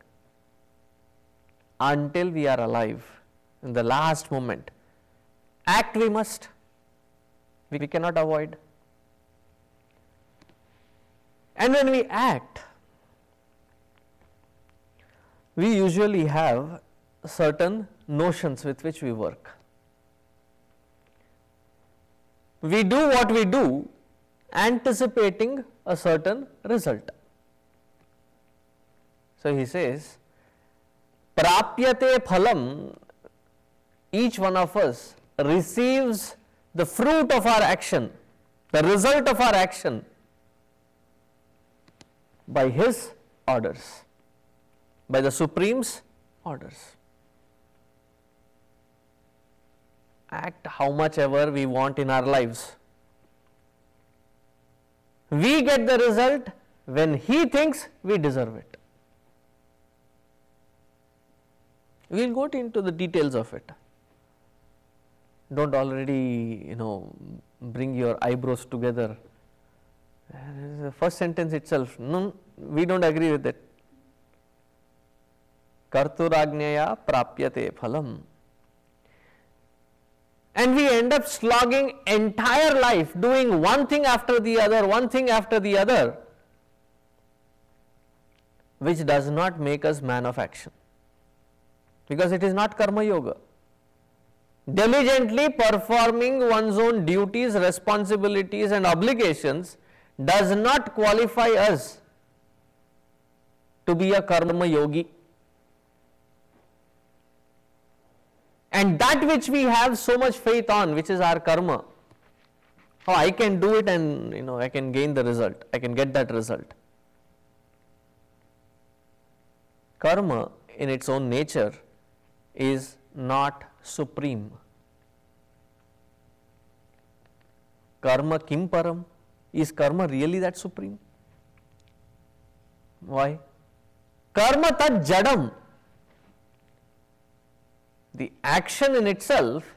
Until we are alive, in the last moment, act we must. We cannot avoid. And when we act, we usually have certain notions with which we work. We do what we do anticipating a certain result. So he says, prapyate phalam, each one of us receives the fruit of our action, the result of our action by his orders, by the Supreme's orders. Act how much ever we want in our lives. We get the result when he thinks we deserve it. We will go into the details of it. Don't already, bring your eyebrows together. The first sentence itself, no, we don't agree with it. Karturagnyaya prapyate phalam. And we end up slogging entire life doing one thing after the other, which does not make us man of action. Because it is not karma yoga. Diligently performing one's own duties, responsibilities and obligations does not qualify us to be a karma yogi. And that which we have so much faith on, which is our karma, I can do it and I can gain the result, I can get that result. Karma in its own nature is not supreme. Karma kim param? Is karma really that supreme? Why? Karma tad jadam. The action in itself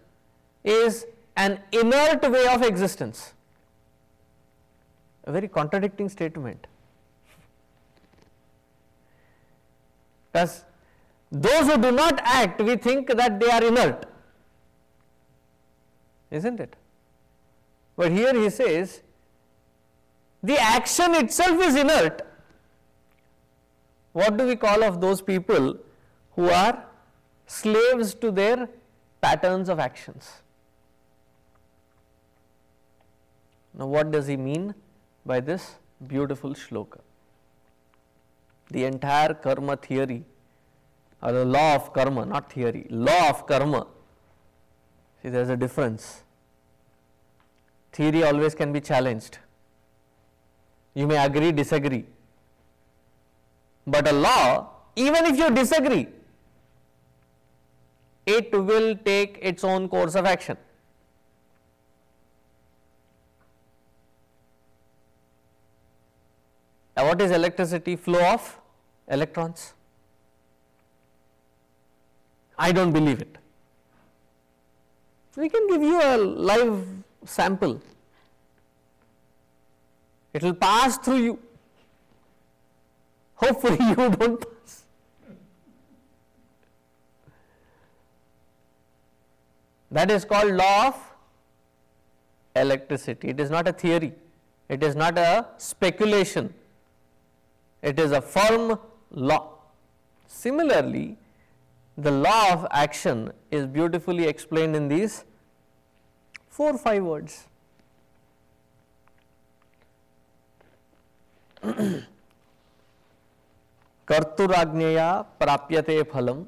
is an inert way of existence. A very contradicting statement. Because those who do not act, we think that they are inert. Isn't it? But here he says, the action itself is inert. What do we call of those people who are slaves to their patterns of actions? Now what does he mean by this beautiful shloka? The entire karma theory or the law of karma, not theory, law of karma. See, there is a difference. Theory always can be challenged. You may agree, disagree. But a law, even if you disagree, it will take its own course of action. Now, what is electricity? Flow of electrons. I don't believe it. We can give you a live sample. It will pass through you. Hopefully you don't pass. That is called law of electricity. It is not a theory. It is not a speculation. It is a firm law. Similarly, the law of action is beautifully explained in these 4 or 5 words. Karturagneya prapyate phalam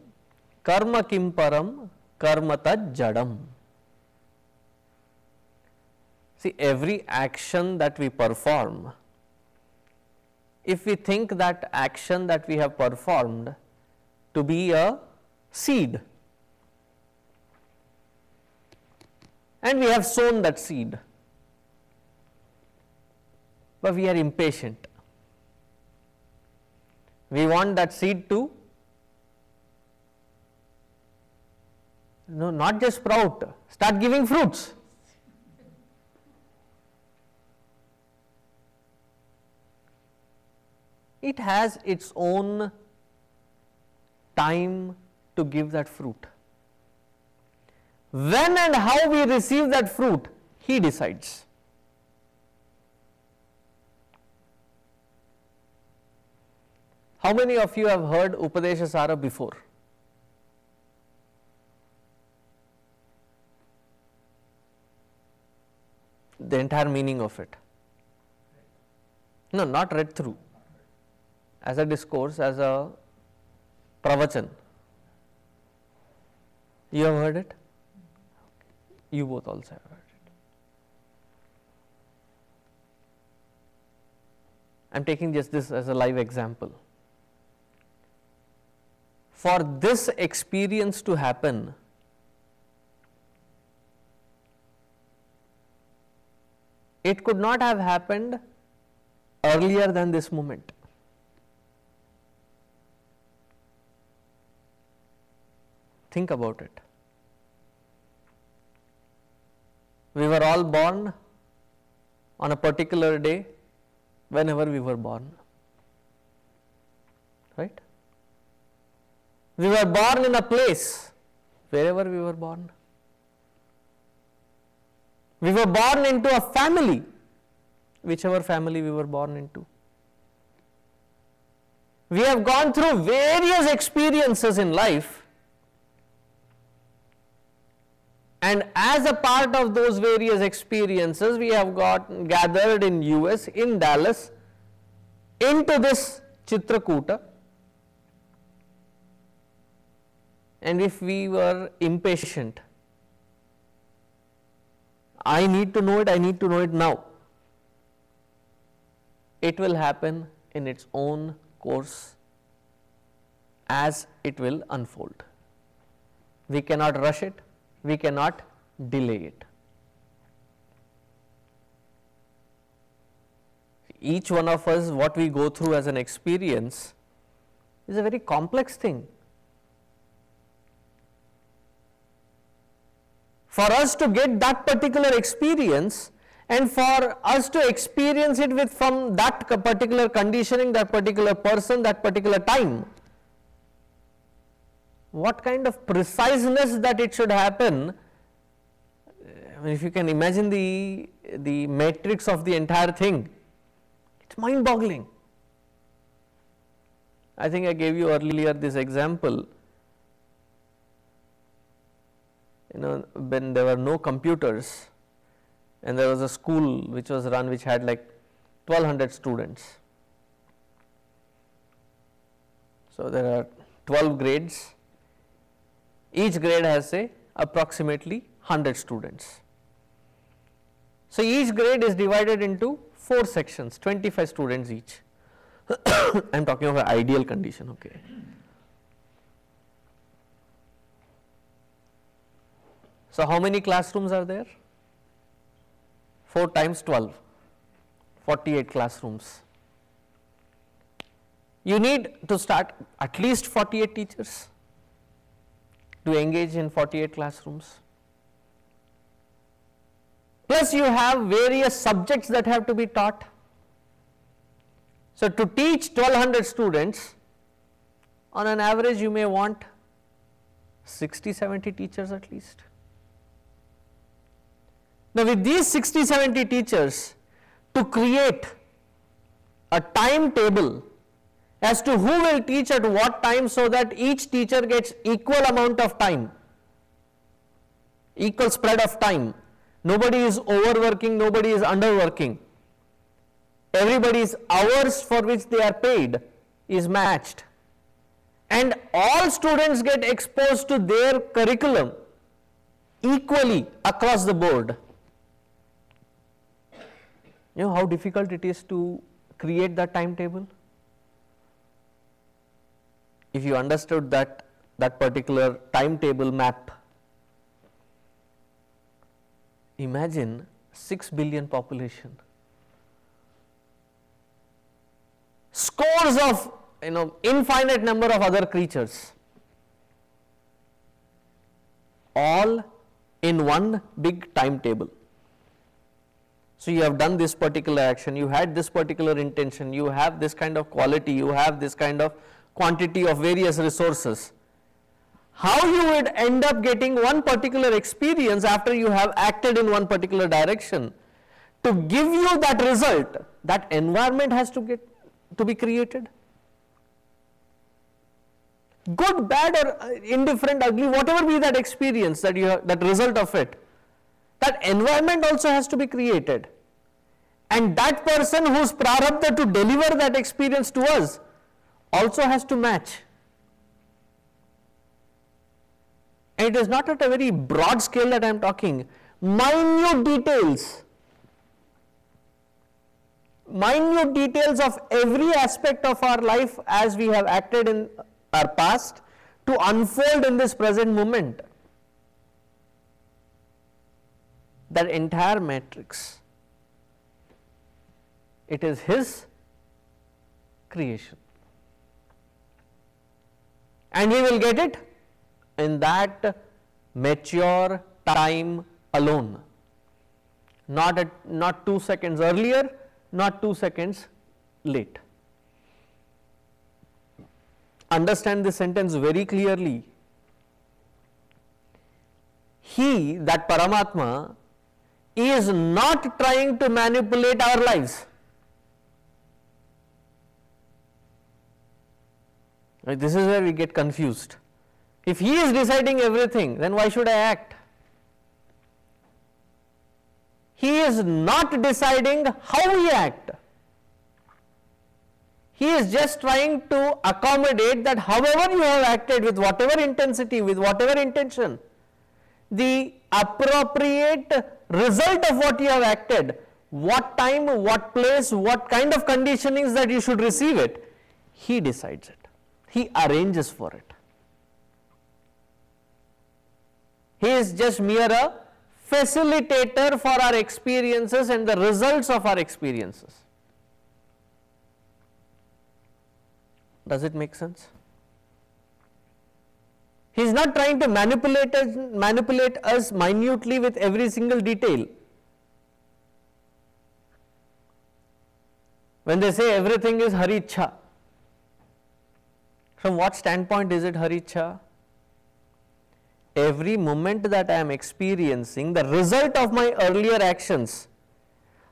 karma kim param karma tad jadam. See, every action that we perform, if we think that action that we have performed to be a seed, and we have sown that seed, but we are impatient. We want that seed to not just sprout, start giving fruits. It has its own time to give that fruit. When and how we receive that fruit, he decides. How many of you have heard Upadeshasara before? The entire meaning of it. No, not read through. As a discourse, as a pravachan. You have heard it? You both also have heard it. I am taking just this as a live example. For this experience to happen, it could not have happened earlier than this moment. Think about it. We were all born on a particular day whenever we were born. Right? We were born in a place wherever we were born. We were born into a family, whichever family we were born into. We have gone through various experiences in life, and as a part of those various experiences, we have gathered in US, in Dallas, into this Chitrakuta. And if we were impatient, I need to know it now. It will happen in its own course as it will unfold. We cannot rush it, we cannot delay it. Each one of us, what we go through as an experience is a very complex thing. For us to get that particular experience and for us to experience it with from that particular conditioning, that particular person, that particular time, what kind of preciseness that it should happen. I mean, if you can imagine the matrix of the entire thing, it's mind boggling. I think I gave you earlier this example. When there were no computers and there was a school which was run which had like 1200 students. So there are 12 grades. Each grade has say approximately 100 students. So each grade is divided into 4 sections, 25 students each. I am talking of an ideal condition, okay. So how many classrooms are there? 4 times 12, 48 classrooms. You need to start at least 48 teachers to engage in 48 classrooms. Plus you have various subjects that have to be taught. So to teach 1200 students, on an average you may want 60-70 teachers at least. Now with these 60-70 teachers, to create a timetable as to who will teach at what time, so that each teacher gets equal amount of time, equal spread of time, nobody is overworking, nobody is underworking, everybody's hours for which they are paid is matched, and all students get exposed to their curriculum equally across the board. You know how difficult it is to create that timetable? If you understood that particular timetable map, imagine 6 billion population, scores of infinite number of other creatures, all in one big timetable. So you have done this particular action, you had this particular intention, you have this kind of quality, you have this kind of quantity of various resources. How you would end up getting one particular experience after you have acted in one particular direction, to give you that result, that environment has to be created. Good, bad or indifferent, ugly, whatever be that experience that you have, that result of it, that environment also has to be created, and that person who's prarabdha to deliver that experience to us also has to match. And it is not at a very broad scale that I am talking, minute details of every aspect of our life as we have acted in our past to unfold in this present moment. That entire matrix, it is His creation, and we will get it in that mature time alone, not 2 seconds earlier, not 2 seconds late. Understand this sentence very clearly. He, that Paramatma, is not trying to manipulate our lives. This is where we get confused. If He is deciding everything, then why should I act? He is not deciding how we act. He is just trying to accommodate that however you have acted, with whatever intensity, with whatever intention, the appropriate result of what you have acted, what time, what place, what kind of conditionings that you should receive it, He decides it. He arranges for it. He is just mere a facilitator for our experiences and the results of our experiences. Does it make sense? He is not trying to manipulate us minutely with every single detail. When they say everything is Hari Ichha, from what standpoint is it Hari Ichha? Every moment that I am experiencing, the result of my earlier actions,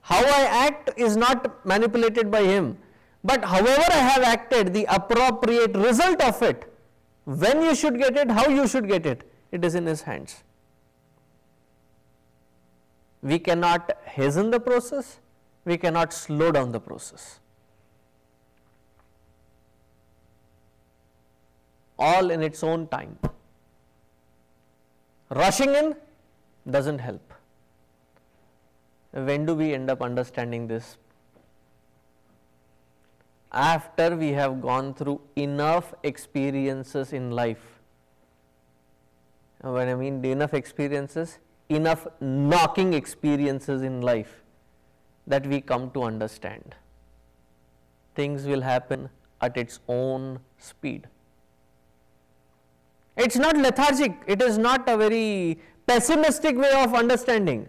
how I act is not manipulated by Him, but however I have acted, the appropriate result of it, when you should get it, how you should get it, it is in His hands. We cannot hasten the process, we cannot slow down the process. all in its own time. Rushing in doesn't help. When do we end up understanding this? After we have gone through enough experiences in life. When I mean enough experiences, enough knocking experiences in life, that we come to understand. Things will happen at its own speed. It's not lethargic, it is not a very pessimistic way of understanding.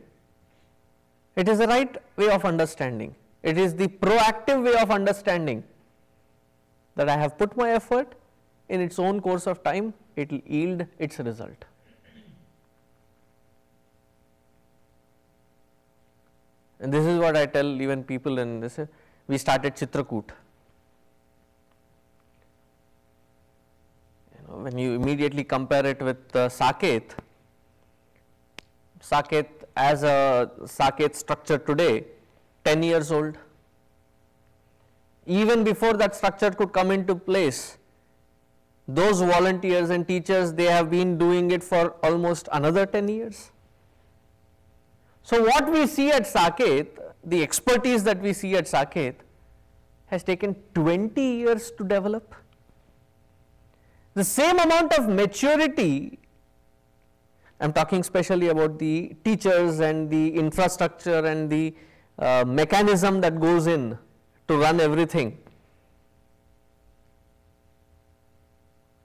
It is the right way of understanding. It is the proactive way of understanding that I have put my effort, in its own course of time, it will yield its result. And this is what I tell even people in this. We started Chitrakoot. When you immediately compare it with Saket, as a Saket structure today, 10 years old. Even before that structure could come into place, those volunteers and teachers, they have been doing it for almost another 10 years. So what we see at Saket, the expertise that we see at Saket, has taken 20 years to develop. The same amount of maturity, I am talking especially about the teachers and the infrastructure and the mechanism that goes in to run everything.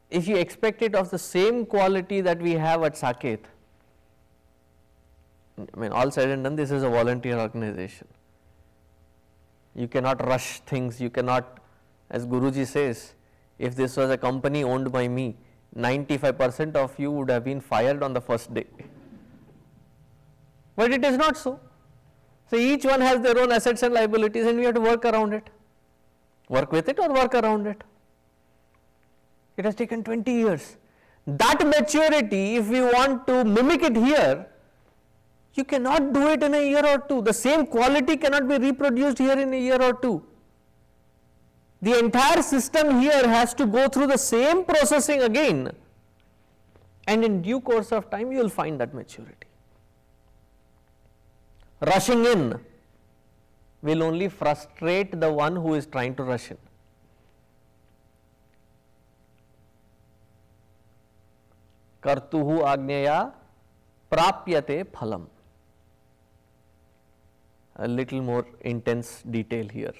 If you expect it of the same quality that we have at Saket, I mean, all said and done, this is a volunteer organization. You cannot rush things, you cannot, as Guruji says, if this was a company owned by me, 95% of you would have been fired on the first day. But it is not so. So each one has their own assets and liabilities, and we have to work around it. Work with it or work around it. It has taken 20 years. That maturity, if we want to mimic it here, you cannot do it in a year or two. The same quality cannot be reproduced here in a year or two. The entire system here has to go through the same processing again, and in due course of time you will find that maturity. Rushing in will only frustrate the one who is trying to rush in. Kartuhu agneya prapyate phalam. A little more intense detail here.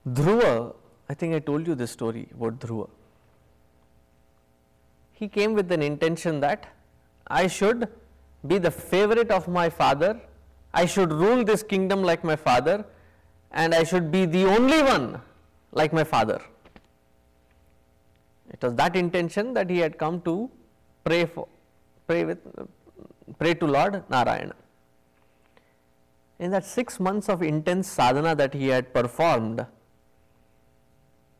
Dhruva, I think I told you this story about Dhruva. He came with an intention that I should be the favorite of my father, I should rule this kingdom like my father, and I should be the only one like my father. It was that intention that he had come to pray to Lord Narayana. In that 6 months of intense sadhana that he had performed,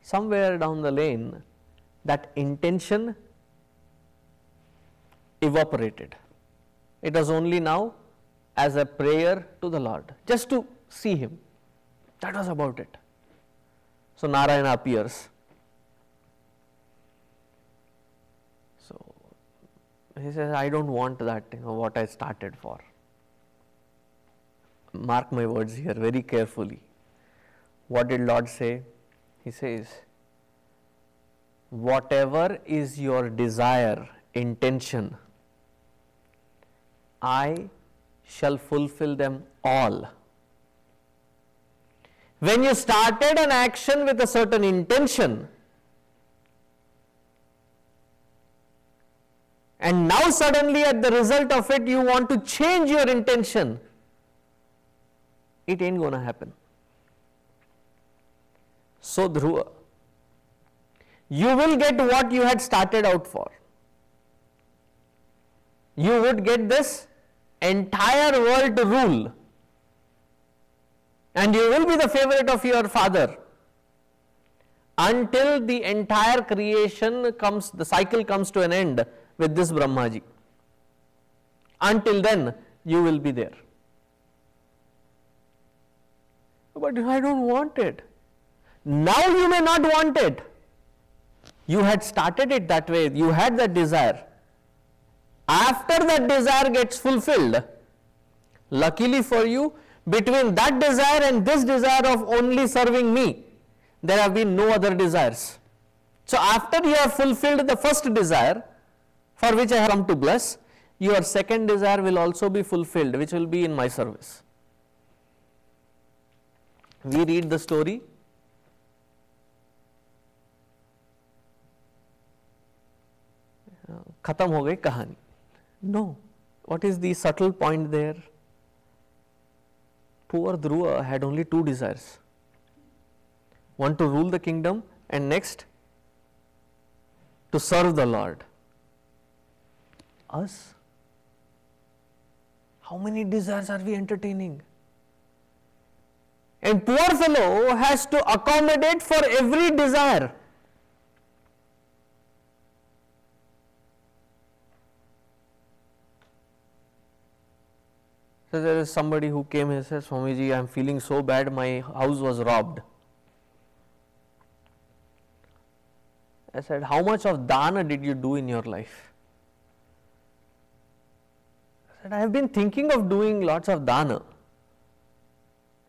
somewhere down the lane, that intention evaporated. It was only now as a prayer to the Lord, just to see him. That was about it. So Narayana appears. So he says, I don't want that, what I started for. Mark my words here very carefully. What did Lord say? He says, whatever is your desire, intention, I shall fulfill them all. When you started an action with a certain intention, and now suddenly at the result of it you want to change your intention, it ain't going to happen. So Dhruva, you will get what you had started out for. You would get this entire world to rule, and you will be the favorite of your father until the entire creation comes, the cycle comes to an end with this Brahmaji. Until then, you will be there. But I don't want it. Now you may not want it, You had started it that way, you had that desire. After that desire gets fulfilled, luckily for you, between that desire and this desire of only serving me, there have been no other desires. So after you have fulfilled the first desire, for which I have come to bless, your second desire will also be fulfilled, which will be in my service. We read the story. Khatam ho gayi kahani. No. What is the subtle point there? Poor Dhruva had only two desires. One to rule the kingdom, and next to serve the Lord. Us? How many desires are we entertaining? And poor fellow has to accommodate for every desire. So there is somebody who came and says, Swamiji, I am feeling so bad, my house was robbed. I said, how much of dana did you do in your life? I said, I have been thinking of doing lots of dana.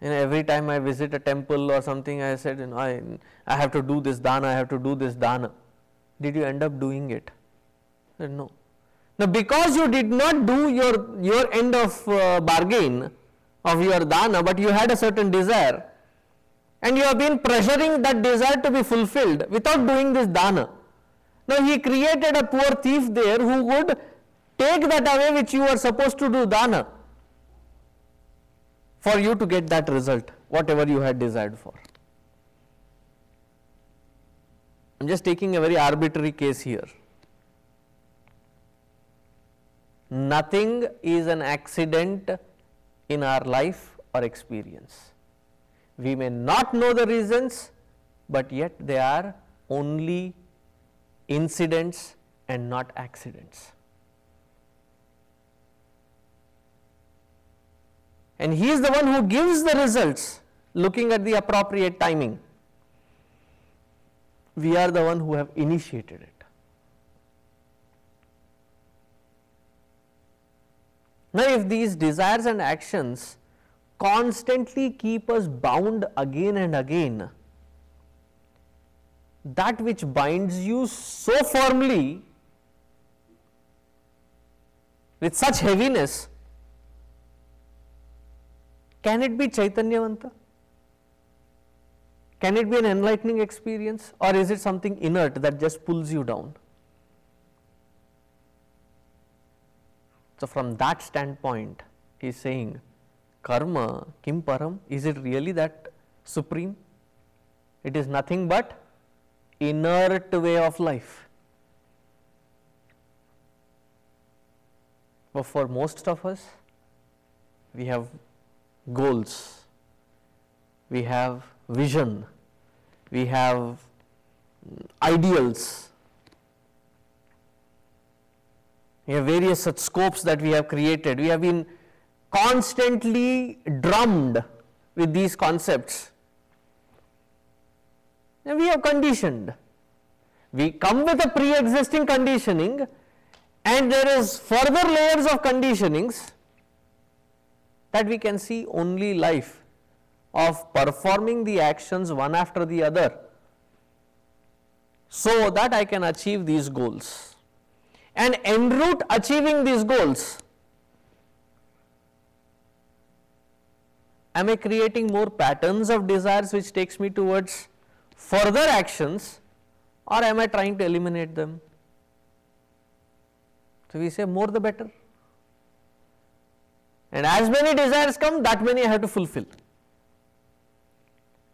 Every time I visit a temple or something, I said, I have to do this dana, I have to do this dana. Did you end up doing it? I said, no. Now, because you did not do your end of bargain of your dana, but you had a certain desire, and you have been pressuring that desire to be fulfilled without doing this dana. Now, he created a poor thief there who would take that away which you were supposed to do dana for you to get that result, whatever you had desired for. I am just taking a very arbitrary case here. Nothing is an accident in our life or experience. We may not know the reasons, but yet they are only incidents and not accidents. And he is the one who gives the results, looking at the appropriate timing. We are the one who have initiated it. Now, if these desires and actions constantly keep us bound again and again, that which binds you so firmly with such heaviness, can it be Chaitanyavanta? Can it be an enlightening experience, or is it something inert that just pulls you down? So, from that standpoint, he is saying, karma, kim param, is it really that supreme? It is nothing but inert way of life. But for most of us, we have goals, we have vision, we have ideals. We have various such scopes that we have created. We have been constantly drummed with these concepts. And we have conditioned. We come with a pre-existing conditioning, and there is further layers of conditionings that we can see only life of performing the actions one after the other, so that I can achieve these goals. And en route achieving these goals, am I creating more patterns of desires which takes me towards further actions, or am I trying to eliminate them? So, we say more the better, and as many desires come, that many I have to fulfill.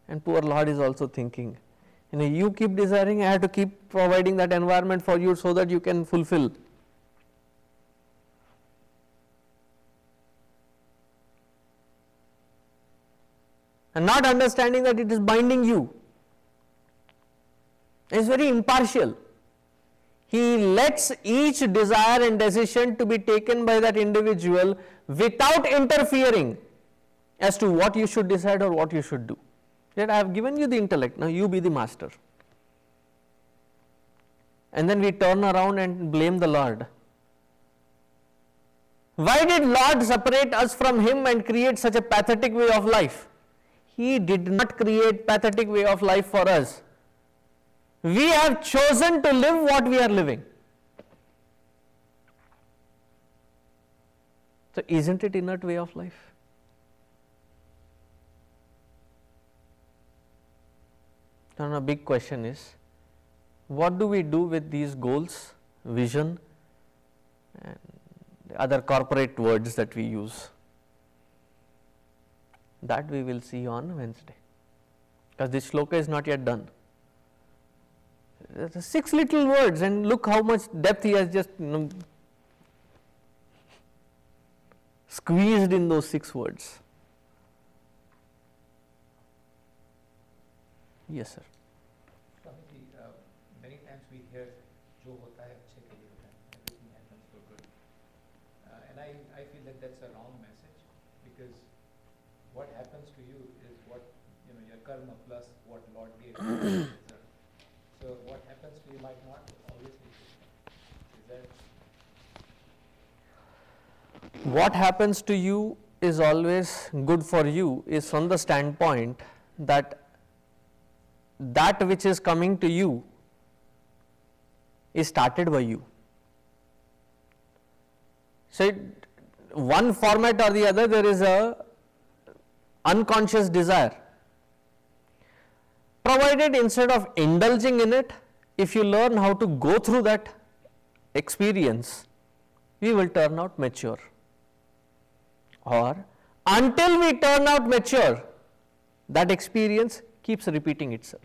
And poor Lord is also thinking, you keep desiring, I have to keep providing that environment for you so that you can fulfill. And not understanding that it is binding you. It is very impartial. He lets each desire and decision to be taken by that individual without interfering as to what you should decide or what you should do. That I have given you the intellect, now you be the master. and then we turn around and blame the Lord. Why did Lord separate us from Him and create such a pathetic way of life? He did not create pathetic way of life for us. We have chosen to live what we are living. So isn't it inert way of life? Now a big question is, what do we do with these goals, vision, and the other corporate words that we use? That we will see on Wednesday, because this shloka is not yet done. There are 6 little words, and look how much depth he has just squeezed in those 6 words. Yes, sir. Swamiji, many times we hear, "Jo hota hai achhe ke liye hota hai," everything happens for good. And I feel that that's a wrong message, because what happens to you is what, your karma plus what Lord gave you. So what happens to you might not always be good. Is that? What happens to you is always good for you is from the standpoint that that which is coming to you is started by you. So one format or the other, there is a unconscious desire. Provided instead of indulging in it, if you learn how to go through that experience, we will turn out mature. Or until we turn out mature, that experience keeps repeating itself.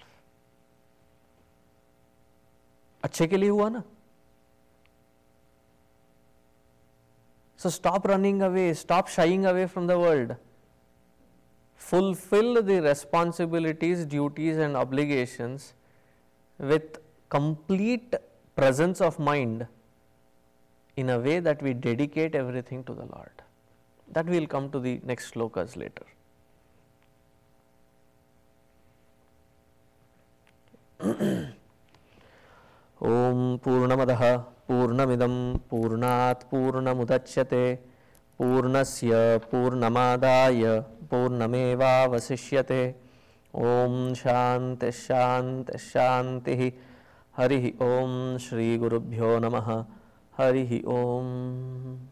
अच्छे के लिए हुआ ना? So stop running away, stop shying away from the world. Fulfill the responsibilities, duties and obligations with complete presence of mind in a way that we dedicate everything to the Lord. That we will come to the next shlokas later. Om Purnamadaha Purnamidam Purnat Purnamudachyate Purnasya Purnamadaya Purnameva Vasishyate. Om Shanti Shanti Shanti. Harihi Om Shri Gurubhyo Namaha. Harihi Om.